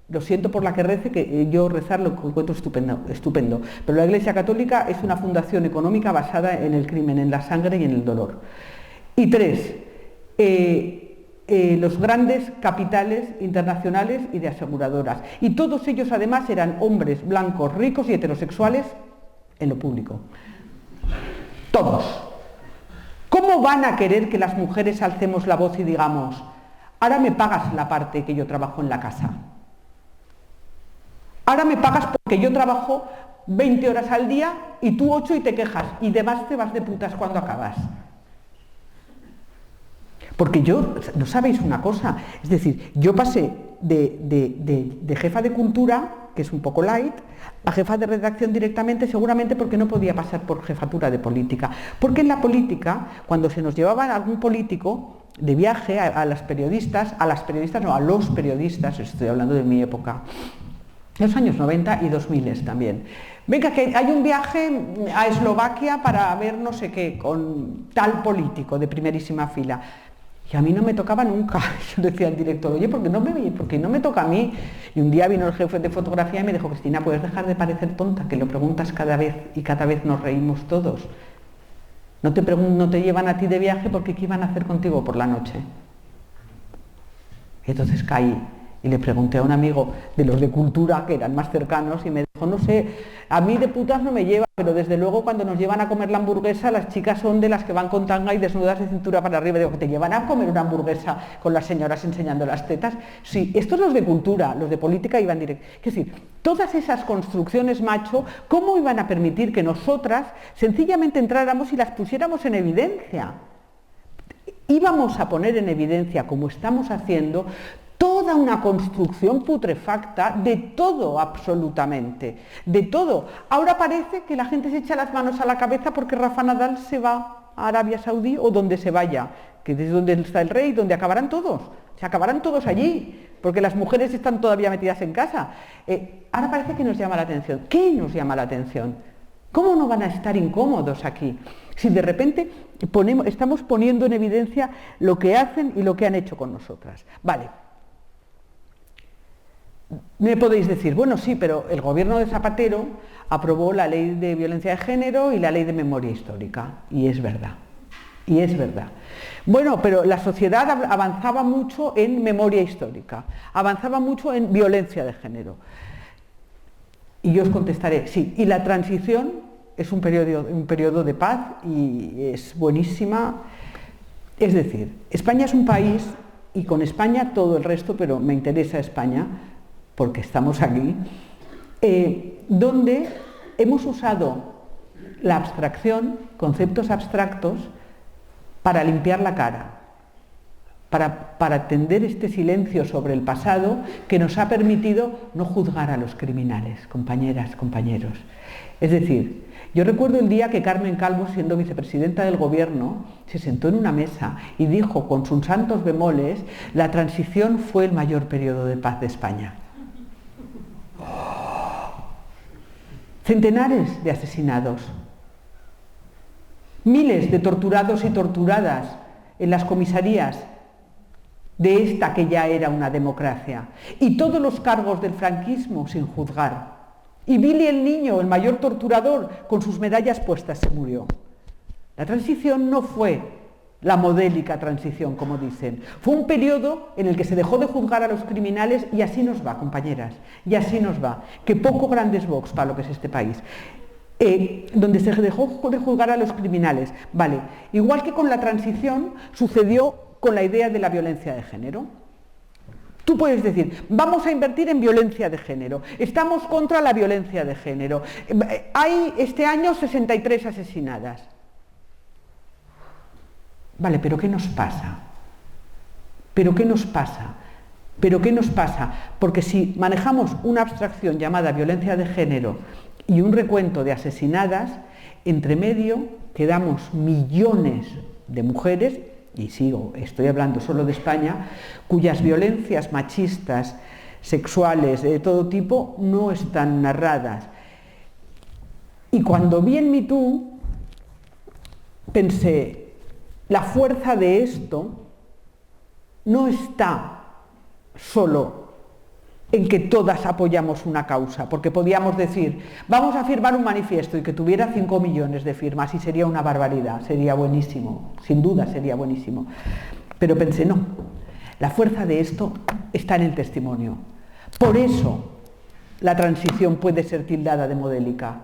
lo siento por la que rece, que yo rezar lo encuentro estupendo, pero la Iglesia Católica es una fundación económica basada en el crimen, en la sangre y en el dolor. Y 3. Los grandes capitales internacionales y de aseguradoras. Y todos ellos además eran hombres blancos, ricos y heterosexuales en lo público. Todos. ¿Cómo van a querer que las mujeres alcemos la voz y digamos, ahora me pagas la parte que yo trabajo en la casa? Ahora me pagas porque yo trabajo 20 horas al día y tú 8 y te quejas y además te vas de putas cuando acabas. Porque no sabéis una cosa, es decir, yo pasé de jefa de cultura, que es un poco light, a jefa de redacción directamente, seguramente porque no podía pasar por jefatura de política. Porque en la política, cuando se nos llevaba algún político de viaje a los periodistas, estoy hablando de mi época, en los años 90 y 2000 también. Venga, que hay un viaje a Eslovaquia para ver no sé qué, con tal político de primerísima fila. Y a mí no me tocaba nunca. Yo decía al director, oye, ¿por qué no me toca a mí? Y un día vino el jefe de fotografía y me dijo, Cristina, ¿puedes dejar de parecer tonta? Que lo preguntas cada vez y cada vez nos reímos todos. No te llevan a ti de viaje porque ¿qué iban a hacer contigo por la noche? Y entonces caí y le pregunté a un amigo de los de cultura, que eran más cercanos, y me dijo, no sé, a mí de putas no me lleva, pero desde luego cuando nos llevan a comer la hamburguesa, las chicas son de las que van con tanga y desnudas de cintura para arriba. Digo, ¿te llevan a comer una hamburguesa con las señoras enseñando las tetas? Sí, estos los de cultura, los de política iban directo. Es decir, todas esas construcciones macho, ¿cómo iban a permitir que nosotras sencillamente entráramos y las pusiéramos en evidencia? Íbamos a poner en evidencia, como estamos haciendo, toda una construcción putrefacta de todo, absolutamente, de todo. Ahora parece que la gente se echa las manos a la cabeza porque Rafa Nadal se va a Arabia Saudí o donde se vaya, que es donde está el rey, donde acabarán todos. Se acabarán todos allí, porque las mujeres están todavía metidas en casa. Ahora parece que nos llama la atención. ¿Qué nos llama la atención? ¿Cómo no van a estar incómodos aquí? Si de repente estamos poniendo en evidencia lo que hacen y lo que han hecho con nosotras. Vale. Me podéis decir, bueno, sí, pero el gobierno de Zapatero aprobó la ley de violencia de género y la ley de memoria histórica. Y es verdad. Y es verdad. Bueno, pero la sociedad avanzaba mucho en memoria histórica, avanzaba mucho en violencia de género. Y yo os contestaré, sí, y la transición es un periodo de paz y es buenísima. Es decir, España es un país, y con España todo el resto, pero me interesa España, porque estamos aquí, donde hemos usado la abstracción, conceptos abstractos, para limpiar la cara, para tender este silencio sobre el pasado que nos ha permitido no juzgar a los criminales, compañeras, compañeros. Es decir, yo recuerdo el día que Carmen Calvo, siendo vicepresidenta del gobierno, se sentó en una mesa y dijo con sus santos bemoles: la transición fue el mayor periodo de paz de España. Centenares de asesinados, miles de torturados y torturadas en las comisarías de esta que ya era una democracia, y todos los cargos del franquismo sin juzgar. Y Billy el niño, el mayor torturador, con sus medallas puestas, se murió. La transición no fue la modélica transición, como dicen. Fue un periodo en el que se dejó de juzgar a los criminales, y así nos va, compañeras, y así nos va. Que poco grandes Vox para lo que es este país. Donde se dejó de juzgar a los criminales. Vale, igual que con la transición sucedió con la idea de la violencia de género. Tú puedes decir, vamos a invertir en violencia de género, estamos contra la violencia de género. Hay este año 63 asesinadas. Vale, pero ¿qué nos pasa? ¿Pero qué nos pasa? ¿Pero qué nos pasa? Porque si manejamos una abstracción llamada violencia de género y un recuento de asesinadas, entre medio quedamos millones de mujeres, y estoy hablando solo de España, cuyas violencias machistas, sexuales, de todo tipo, no están narradas. Y cuando vi en Me Too, pensé, la fuerza de esto no está solo en que todas apoyamos una causa, porque podíamos decir, vamos a firmar un manifiesto y que tuviera 5 millones de firmas y sería una barbaridad, sería buenísimo, sin duda sería buenísimo. Pero pensé, no, la fuerza de esto está en el testimonio. Por eso la transición puede ser tildada de modélica,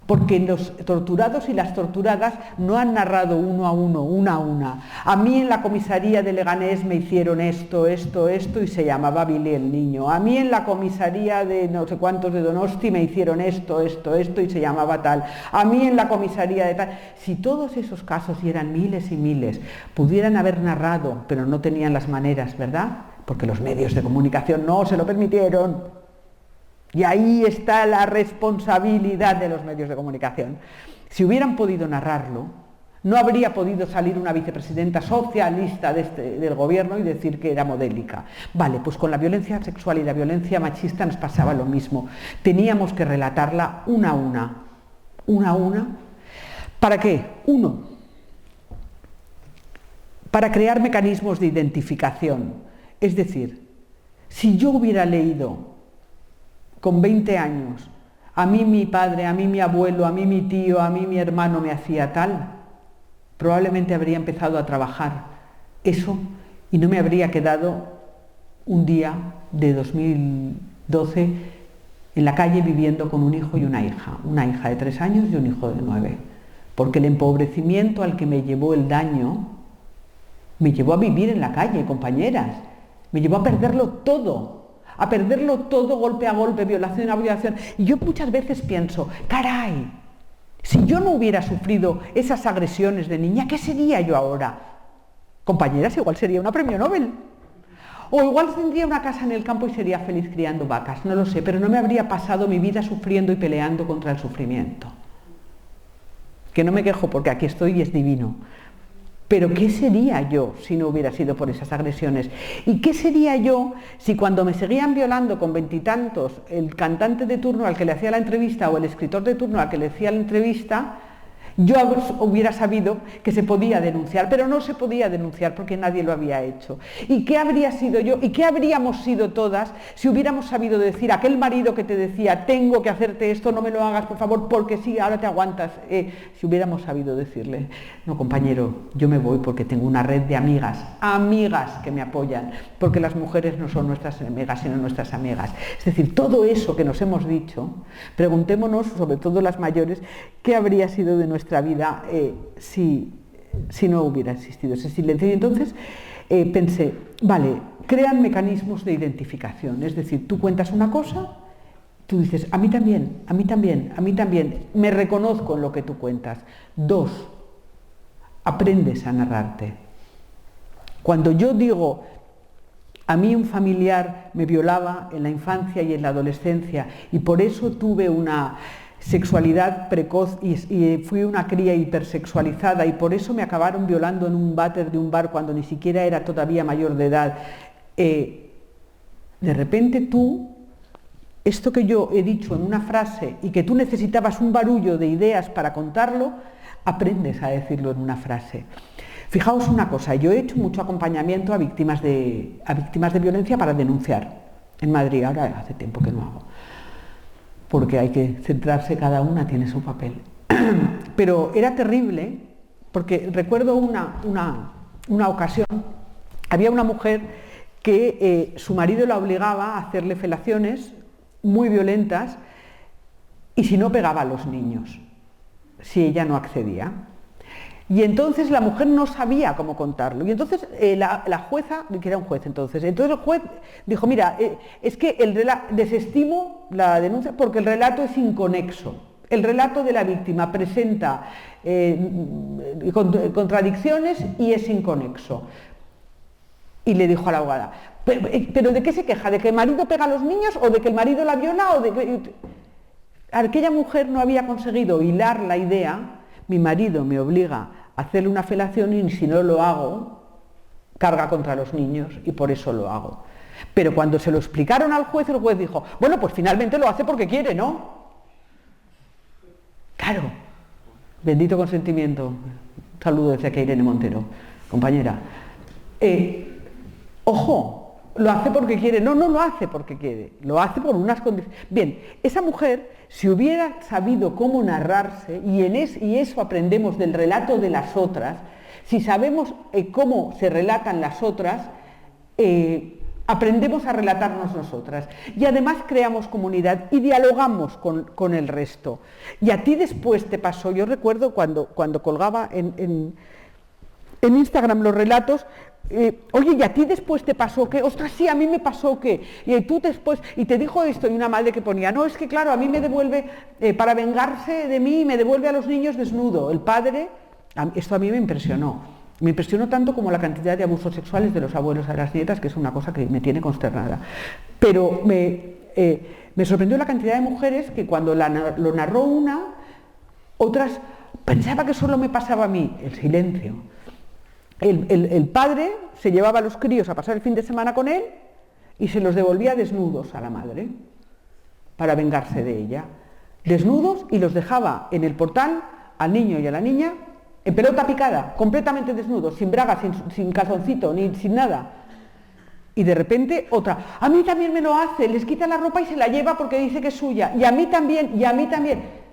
porque los torturados y las torturadas no han narrado uno a uno, una a una. A mí en la comisaría de Leganés me hicieron esto, esto, esto, y se llamaba Billy el niño. A mí en la comisaría de no sé cuántos de Donosti me hicieron esto, esto, esto, y se llamaba tal. A mí en la comisaría de tal. Si todos esos casos, y eran miles y miles, pudieran haber narrado, pero no tenían las maneras, ¿verdad? Porque los medios de comunicación no se lo permitieron. Y ahí está la responsabilidad de los medios de comunicación. Si hubieran podido narrarlo, no habría podido salir una vicepresidenta socialista del gobierno y decir que era modélica. Vale, pues con la violencia sexual y la violencia machista nos pasaba lo mismo. Teníamos que relatarla una a una. ¿Para qué? Uno, para crear mecanismos de identificación. Es decir, si yo hubiera leído con 20 años, a mí mi padre, a mí mi abuelo, a mí mi tío, a mí mi hermano me hacía tal, probablemente habría empezado a trabajar eso y no me habría quedado un día de 2012 en la calle viviendo con un hijo y una hija de 3 años y un hijo de 9, porque el empobrecimiento al que me llevó el daño me llevó a vivir en la calle, compañeras, me llevó a perderlo todo golpe a golpe, violación a violación. Y yo muchas veces pienso, caray, si yo no hubiera sufrido esas agresiones de niña, ¿qué sería yo ahora? Compañeras, igual sería una premio Nobel. O igual tendría una casa en el campo y sería feliz criando vacas, no lo sé, pero no me habría pasado mi vida sufriendo y peleando contra el sufrimiento. Que no me quejo porque aquí estoy y es divino. Pero ¿qué sería yo si no hubiera sido por esas agresiones? ¿Y qué sería yo si cuando me seguían violando con 20 y tantos el cantante de turno al que le hacía la entrevista o el escritor de turno al que le hacía la entrevista, Yo hubiera sabido que se podía denunciar, pero no se podía denunciar porque nadie lo había hecho. ¿Y qué habría sido yo y qué habríamos sido todas si hubiéramos sabido decir a aquel marido que te decía tengo que hacerte esto, no me lo hagas por favor porque sí, ahora te aguantas? Si hubiéramos sabido decirle, no compañero, yo me voy porque tengo una red de amigas que me apoyan, porque las mujeres no son nuestras amigas sino nuestras amigas. Es decir, todo eso que nos hemos dicho, preguntémonos, sobre todo las mayores, qué habría sido de nuestra vida si no hubiera existido ese silencio. Y entonces pensé, vale, crean mecanismos de identificación, es decir, tú cuentas una cosa, tú dices, a mí también, a mí también, a mí también, me reconozco en lo que tú cuentas. 2, aprendes a narrarte. Cuando yo digo, a mí un familiar me violaba en la infancia y en la adolescencia y por eso tuve una sexualidad precoz y fui una cría hipersexualizada y por eso me acabaron violando en un váter de un bar cuando ni siquiera era todavía mayor de edad. De repente tú, esto que yo he dicho en una frase y que tú necesitabas un barullo de ideas para contarlo, aprendes a decirlo en una frase. Fijaos una cosa, yo he hecho mucho acompañamiento a víctimas de violencia para denunciar en Madrid, ahora hace tiempo que no hago, porque hay que centrarse, cada una tiene su papel. Pero era terrible, porque recuerdo una ocasión, había una mujer que su marido la obligaba a hacerle felaciones muy violentas y si no pegaba a los niños, si ella no accedía. Y entonces la mujer no sabía cómo contarlo. Y entonces la jueza, que era un juez entonces el juez dijo, mira, es que desestimo la denuncia porque el relato es inconexo. El relato de la víctima presenta contradicciones y es inconexo. Y le dijo a la abogada, ¿pero de qué se queja? ¿De que el marido pega a los niños o de que el marido la viola? O de que... Aquella mujer no había conseguido hilar la idea. Mi marido me obliga a hacerle una felación y si no lo hago, carga contra los niños y por eso lo hago. Pero cuando se lo explicaron al juez, el juez dijo, bueno, pues finalmente lo hace porque quiere, ¿no? Claro, bendito consentimiento. Un saludo desde aquí a Irene Montero, compañera. Ojo, lo hace porque quiere. No, no lo hace porque quiere, lo hace por unas condiciones. Bien, esa mujer, si hubiera sabido cómo narrarse, y eso aprendemos del relato de las otras, si sabemos cómo se relatan las otras, aprendemos a relatarnos nosotras. Y además creamos comunidad y dialogamos con el resto. Y a ti después te pasó, yo recuerdo cuando colgaba en Instagram los relatos, oye, ¿y a ti después te pasó qué? Ostras, sí, a mí me pasó qué. Y tú después, y te dijo esto, y una madre que ponía, no, es que claro, a mí me devuelve, para vengarse de mí, me devuelve a los niños desnudo. El padre, esto a mí me impresionó. Me impresionó tanto como la cantidad de abusos sexuales de los abuelos a las nietas, que es una cosa que me tiene consternada. Pero me sorprendió la cantidad de mujeres que cuando lo narró una, otras, pensaba que solo me pasaba a mí, el silencio. El padre se llevaba a los críos a pasar el fin de semana con él y se los devolvía desnudos a la madre para vengarse de ella. Desnudos, y los dejaba en el portal al niño y a la niña en pelota picada, completamente desnudos, sin braga, sin calzoncito, ni sin nada. Y de repente otra, a mí también me lo hace, les quita la ropa y se la lleva porque dice que es suya, y a mí también, y a mí también.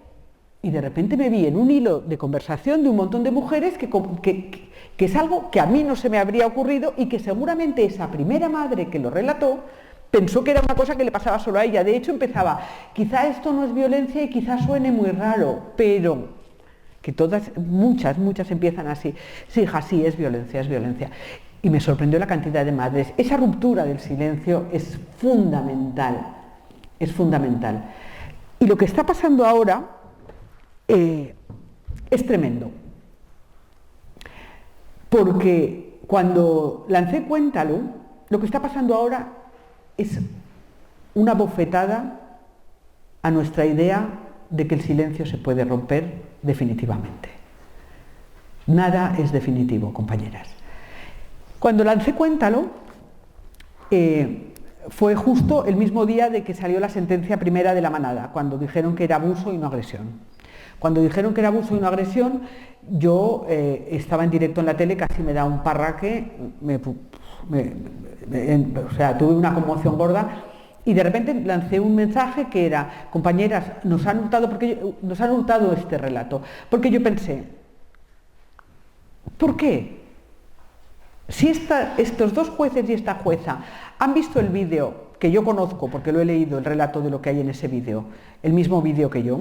Y de repente me vi en un hilo de conversación de un montón de mujeres que es algo que a mí no se me habría ocurrido y que seguramente esa primera madre que lo relató pensó que era una cosa que le pasaba solo a ella. De hecho empezaba, quizá esto no es violencia y quizá suene muy raro, pero que todas, muchas empiezan así. Sí, hija, sí, es violencia, es violencia. Y me sorprendió la cantidad de madres. Esa ruptura del silencio es fundamental, es fundamental. Y lo que está pasando ahora es tremendo. Porque cuando lancé Cuéntalo, lo que está pasando ahora es una bofetada a nuestra idea de que el silencio se puede romper definitivamente. Nada es definitivo, compañeras. Cuando lancé Cuéntalo, fue justo el mismo día de que salió la sentencia primera de La Manada, cuando dijeron que era abuso y no agresión. Cuando dijeron que era abuso y no agresión, yo estaba en directo en la tele, casi me da un parraque, o sea, tuve una conmoción gorda y de repente lancé un mensaje que era: compañeras, nos han hurtado este relato, porque yo pensé, ¿por qué? Si estos dos jueces y esta jueza han visto el vídeo que yo conozco, porque lo he leído, el relato de lo que hay en ese vídeo, el mismo vídeo que yo,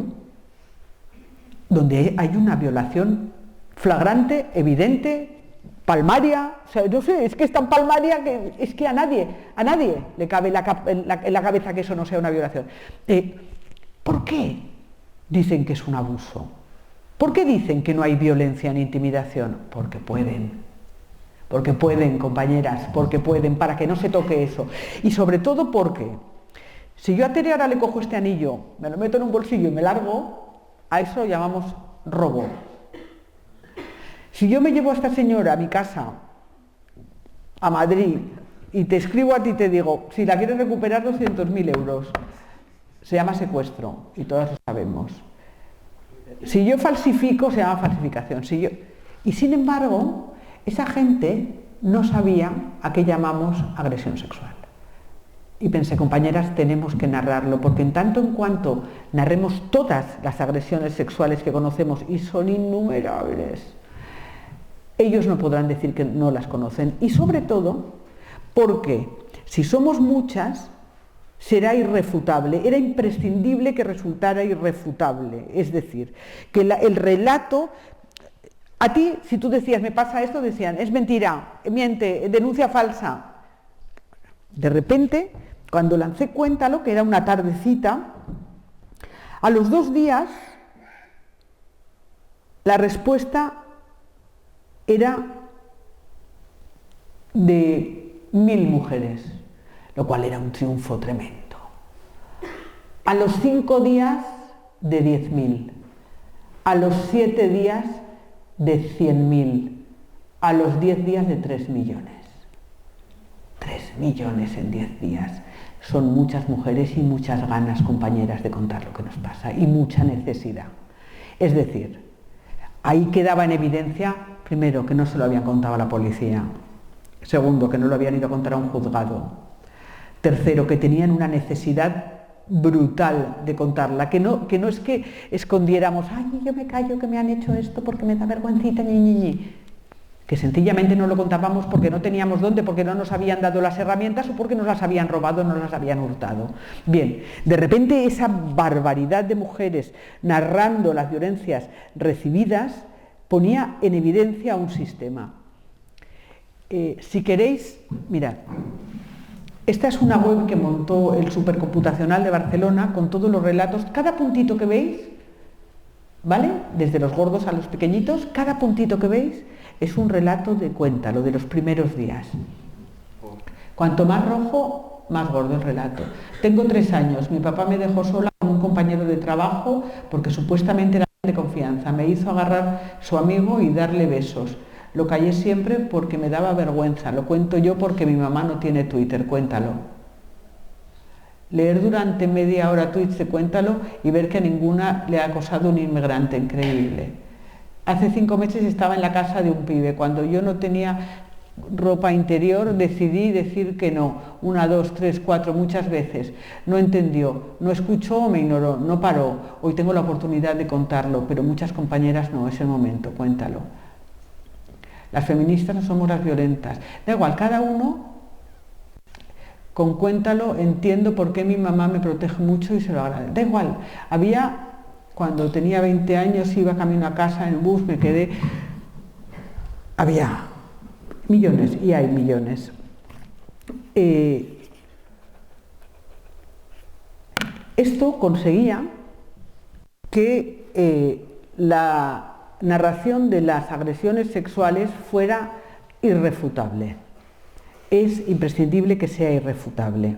donde hay una violación flagrante, evidente, palmaria, o sea, no sé, es que es tan palmaria que es que a nadie le cabe en la cabeza que eso no sea una violación. ¿Por qué dicen que es un abuso? ¿Por qué dicen que no hay violencia ni intimidación? Porque pueden, compañeras, porque pueden, para que no se toque eso. Y sobre todo porque, si yo a Tere ahora le cojo este anillo, me lo meto en un bolsillo y me largo, a eso lo llamamos robo. Si yo me llevo a esta señora a mi casa, a Madrid, y te escribo a ti y te digo, si la quieres recuperar, 200.000 euros, se llama secuestro, y todas lo sabemos. Si yo falsifico, se llama falsificación. Y sin embargo, esa gente no sabía a qué llamamos agresión sexual. Y pensé, compañeras, tenemos que narrarlo, porque en tanto en cuanto narremos todas las agresiones sexuales que conocemos, y son innumerables, ellos no podrán decir que no las conocen. Y sobre todo, porque si somos muchas, será irrefutable. Era imprescindible que resultara irrefutable. Es decir, que el relato... A ti, si tú decías, me pasa esto, decían, es mentira, miente, denuncia falsa. De repente, cuando lancé Cuéntalo, que era una tardecita, a los 2 días, la respuesta era de 1.000 mujeres, lo cual era un triunfo tremendo. A los 5 días, de 10.000. A los 7 días, de 100.000, a los 10 días de 3 millones. 3 millones en 10 días. Son muchas mujeres y muchas ganas, compañeras, de contar lo que nos pasa, y mucha necesidad. Es decir, ahí quedaba en evidencia, primero, que no se lo habían contado a la policía. Segundo, que no lo habían ido a contar a un juzgado. Tercero, que tenían una necesidad brutal de contarla, que no es que escondiéramos, ay, yo me callo que me han hecho esto porque me da vergüencita, que sencillamente no lo contábamos porque no teníamos dónde, porque no nos habían dado las herramientas o porque nos las habían robado, no las habían hurtado. Bien, de repente esa barbaridad de mujeres narrando las violencias recibidas ponía en evidencia un sistema. Si queréis, mirad, esta es una web que montó el Supercomputacional de Barcelona con todos los relatos. Cada puntito que veis, ¿vale? Desde los gordos a los pequeñitos, cada puntito que veis es un relato de Cuéntalo, de los primeros días. Cuanto más rojo, más gordo el relato. Tengo 3 años, mi papá me dejó sola con un compañero de trabajo porque supuestamente era de confianza. Me hizo agarrar su amigo y darle besos. Lo callé siempre porque me daba vergüenza. Lo cuento yo porque mi mamá no tiene Twitter. Cuéntalo. Leer durante media hora tweets de Cuéntalo y ver que a ninguna le ha acosado un inmigrante. Increíble. Hace 5 meses estaba en la casa de un pibe. Cuando yo no tenía ropa interior decidí decir que no. 1, 2, 3, 4, muchas veces. No entendió, no escuchó o me ignoró, no paró. Hoy tengo la oportunidad de contarlo, pero muchas compañeras no. Es el momento. Cuéntalo. Las feministas no somos las violentas. Da igual, cada uno, con Cuéntalo, entiendo por qué mi mamá me protege mucho y se lo agradece. Da igual, cuando tenía 20 años, iba camino a casa en el bus, me quedé... Había millones, y hay millones. Esto conseguía que la narración de las agresiones sexuales fuera irrefutable. Es imprescindible que sea irrefutable,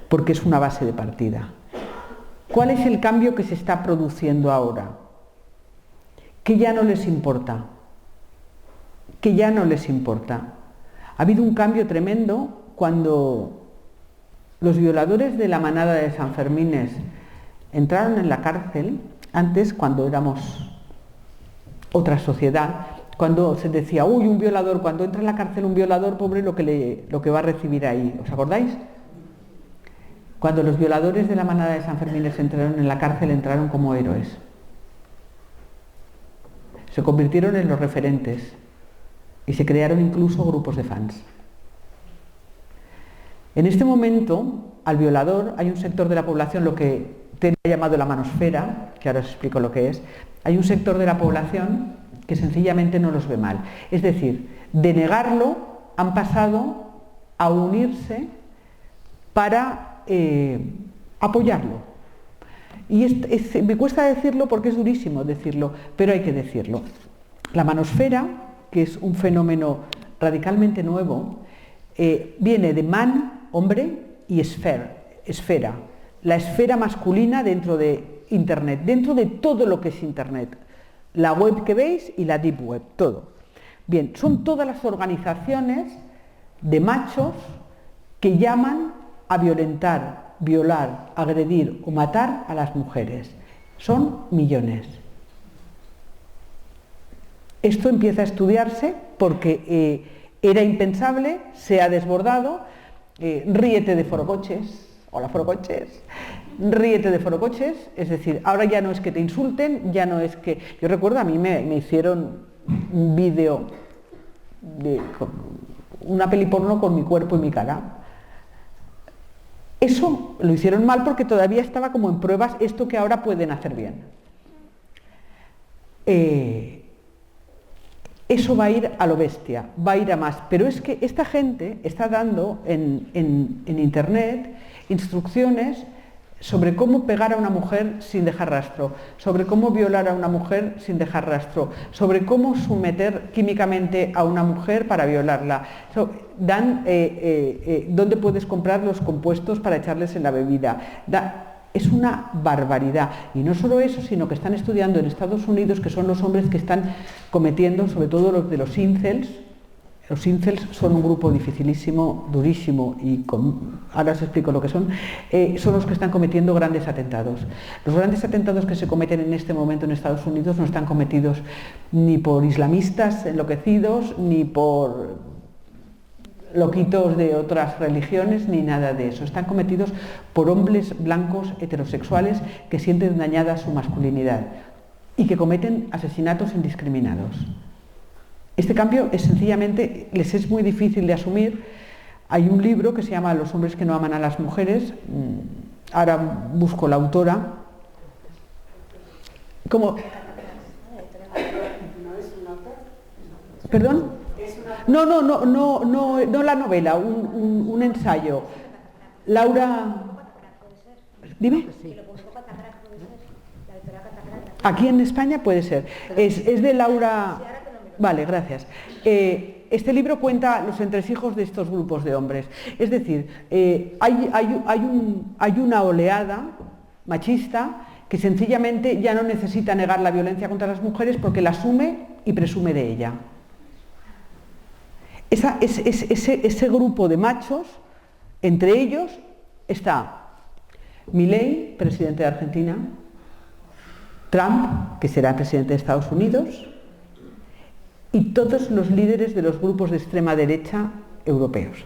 porque es una base de partida. ¿Cuál es el cambio que se está produciendo ahora? Que ya no les importa. Que ya no les importa. Ha habido un cambio tremendo cuando los violadores de la manada de Sanfermines entraron en la cárcel. Antes, cuando éramos otra sociedad, cuando se decía, uy, un violador, cuando entra en la cárcel un violador, pobre lo que va a recibir ahí. ¿Os acordáis? Cuando los violadores de la manada de San Fermín entraron en la cárcel, entraron como héroes. Se convirtieron en los referentes y se crearon incluso grupos de fans. En este momento, al violador, hay un sector de la población, lo que tenía llamado la manosfera, que ahora os explico lo que es, hay un sector de la población que sencillamente no los ve mal. Es decir, de negarlo han pasado a unirse para apoyarlo. Y me cuesta decirlo porque es durísimo decirlo, pero hay que decirlo. La manosfera, que es un fenómeno radicalmente nuevo, viene de man, hombre, y esfera. La esfera masculina dentro de Internet, dentro de todo lo que es Internet. La web que veis y la deep web, todo. Bien, son todas las organizaciones de machos que llaman a violentar, violar, agredir o matar a las mujeres. Son millones. Esto empieza a estudiarse porque era impensable, se ha desbordado. Ríete de forocoches, hola forocoches, ríete de forocoches, es decir, ahora ya no es que te insulten, ya no es que... Yo recuerdo, a mí me hicieron un vídeo de una peli porno con mi cuerpo y mi cara. Eso lo hicieron mal porque todavía estaba como en pruebas esto que ahora pueden hacer bien. Eso va a ir a lo bestia, va a ir a más. Pero es que esta gente está dando en Internet instrucciones sobre cómo pegar a una mujer sin dejar rastro, sobre cómo violar a una mujer sin dejar rastro, sobre cómo someter químicamente a una mujer para violarla. Dan dónde puedes comprar los compuestos para echarles en la bebida. Es una barbaridad. Y no solo eso, sino que están estudiando en Estados Unidos, que son los hombres que están cometiendo, sobre todo los de los incels. Los incels son un grupo dificilísimo, durísimo, y ahora os explico lo que son los que están cometiendo grandes atentados. Los grandes atentados que se cometen en este momento en Estados Unidos no están cometidos ni por islamistas enloquecidos, ni por loquitos de otras religiones, ni nada de eso. Están cometidos por hombres blancos heterosexuales que sienten dañada su masculinidad y que cometen asesinatos indiscriminados. Este cambio es sencillamente, les es muy difícil de asumir. Hay un libro que se llama Los hombres que no aman a las mujeres, ahora busco la autora. ¿Cómo? ¿Perdón? No la novela, un ensayo. Laura... Dime. Aquí en España puede ser. Es de Laura... Vale, gracias. Este libro cuenta los entresijos de estos grupos de hombres. Es decir, hay una oleada machista que sencillamente ya no necesita negar la violencia contra las mujeres porque la asume y presume de ella. Ese grupo de machos, entre ellos está Milei, presidente de Argentina, Trump, que será presidente de Estados Unidos, y todos los líderes de los grupos de extrema derecha europeos.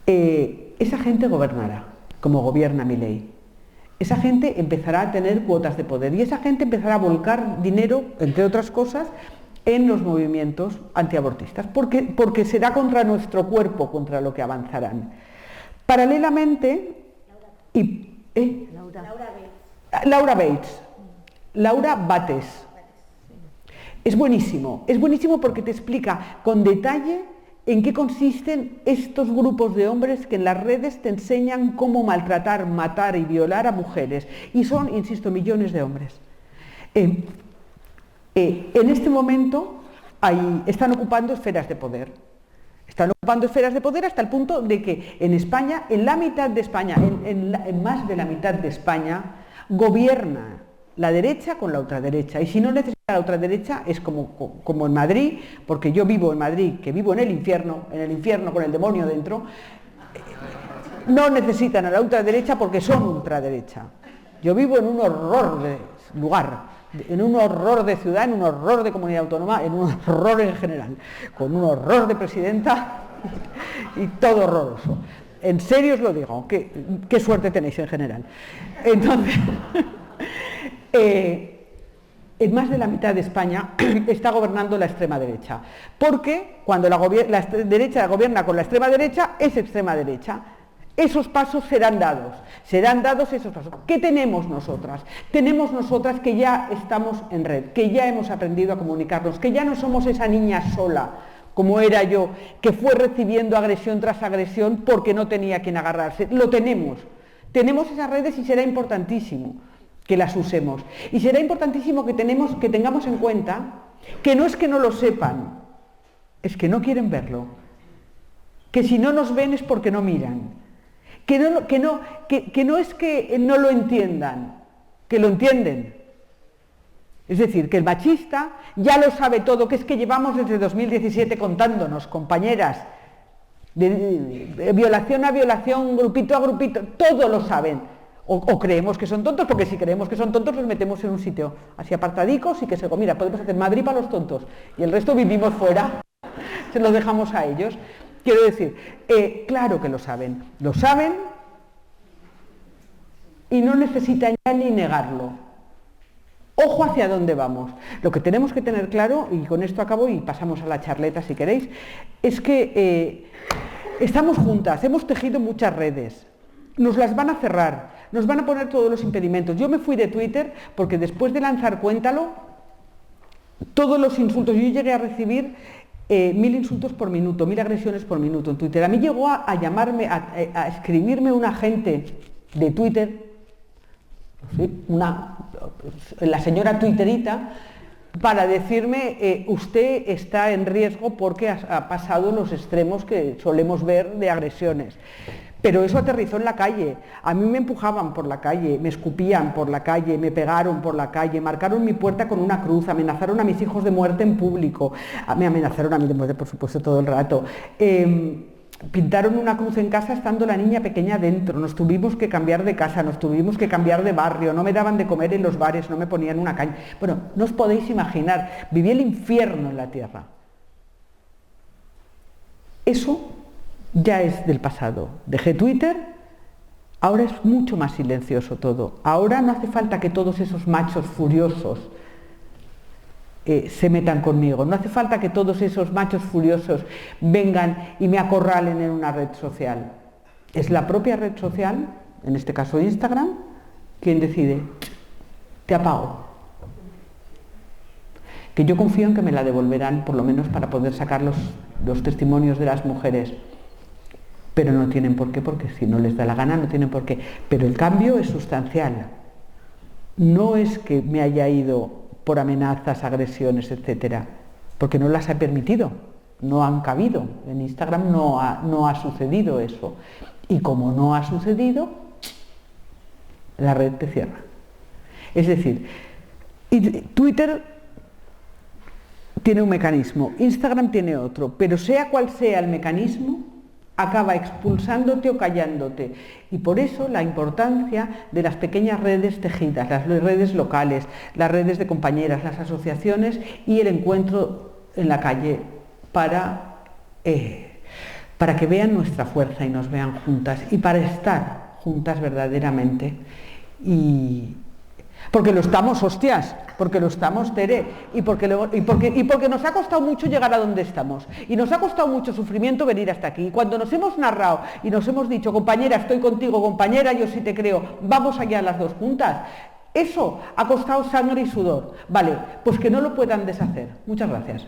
Esa gente gobernará, como gobierna Milei. Esa gente empezará a tener cuotas de poder y esa gente empezará a volcar dinero, entre otras cosas, en los movimientos antiabortistas, porque será contra nuestro cuerpo, contra lo que avanzarán. Paralelamente, Laura Bates. Es buenísimo porque te explica con detalle en qué consisten estos grupos de hombres que en las redes te enseñan cómo maltratar, matar y violar a mujeres. Y son, insisto, millones de hombres. En este momento están ocupando esferas de poder. Están ocupando esferas de poder hasta el punto de que en España, en la mitad de España, en más de la mitad de España, gobierna la derecha con la ultraderecha. Y si no necesita la ultraderecha es como en Madrid, porque yo vivo en Madrid, que vivo en el infierno con el demonio dentro, no necesitan a la ultraderecha porque son ultraderecha. Yo vivo en un horror de lugar, en un horror de ciudad, en un horror de comunidad autónoma, en un horror en general, con un horror de presidenta y todo horroroso. En serio os lo digo, qué suerte tenéis en general. Entonces, en más de la mitad de España está gobernando la extrema derecha, porque cuando la derecha gobierna con la extrema derecha, es extrema derecha. Esos pasos serán dados esos pasos. ¿Qué tenemos nosotras? Tenemos nosotras que ya estamos en red, que ya hemos aprendido a comunicarnos, que ya no somos esa niña sola, como era yo, que fue recibiendo agresión tras agresión porque no tenía quien agarrarse. Lo tenemos esas redes y será importantísimo que las usemos. Y será importantísimo que tengamos en cuenta que no es que no lo sepan, es que no quieren verlo. Que si no nos ven es porque no miran. Que no es que no lo entiendan, que lo entienden. Es decir, que el machista ya lo sabe todo, que es que llevamos desde 2017 contándonos, compañeras, de violación a violación, grupito a grupito, todo lo saben. O creemos que son tontos, porque si creemos que son tontos los metemos en un sitio así apartadicos y que se mira, podemos hacer Madrid para los tontos y el resto vivimos fuera, se los dejamos a ellos. Quiero decir, claro que lo saben y no necesitan ya ni negarlo. Ojo hacia dónde vamos. Lo que tenemos que tener claro, y con esto acabo y pasamos a la charleta si queréis, es que estamos juntas, hemos tejido muchas redes, nos las van a cerrar, nos van a poner todos los impedimentos. Yo me fui de Twitter porque después de lanzar Cuéntalo, todos los insultos, yo llegué a recibir 1000 insultos por minuto, 1000 agresiones por minuto en Twitter. A mí llegó a llamarme, a escribirme un agente de Twitter, ¿sí? La señora Twitterita, para decirme, usted está en riesgo porque ha pasado los extremos que solemos ver de agresiones. Pero eso aterrizó en la calle. A mí me empujaban por la calle, me escupían por la calle, me pegaron por la calle, marcaron mi puerta con una cruz, amenazaron a mis hijos de muerte en público, me amenazaron a mí de muerte, por supuesto, todo el rato. Pintaron una cruz en casa estando la niña pequeña dentro, nos tuvimos que cambiar de casa, nos tuvimos que cambiar de barrio, no me daban de comer en los bares, no me ponían una caña. Bueno, no os podéis imaginar, viví el infierno en la tierra. Eso ya es del pasado. Dejé Twitter, ahora es mucho más silencioso todo. Ahora no hace falta que todos esos machos furiosos se metan conmigo. No hace falta que todos esos machos furiosos vengan y me acorralen en una red social. Es la propia red social, en este caso Instagram, quien decide, te apago. Que yo confío en que me la devolverán, por lo menos para poder sacar los testimonios de las mujeres. Pero no tienen por qué, porque si no les da la gana no tienen por qué. Pero el cambio es sustancial. No es que me haya ido por amenazas, agresiones, etcétera, porque no las he permitido, no han cabido. En Instagram no ha sucedido eso. Y como no ha sucedido, la red te cierra. Es decir, Twitter tiene un mecanismo, Instagram tiene otro, pero sea cual sea el mecanismo, acaba expulsándote o callándote. Y por eso la importancia de las pequeñas redes tejidas, las redes locales, las redes de compañeras, las asociaciones y el encuentro en la calle para que vean nuestra fuerza y nos vean juntas y para estar juntas verdaderamente. Porque lo estamos, hostias, porque lo estamos, Tere, y porque nos ha costado mucho llegar a donde estamos, y nos ha costado mucho sufrimiento venir hasta aquí. Y cuando nos hemos narrado y nos hemos dicho, compañera, estoy contigo, compañera, yo sí te creo, vamos allá las dos juntas, eso ha costado sangre y sudor. Vale, pues que no lo puedan deshacer. Muchas gracias.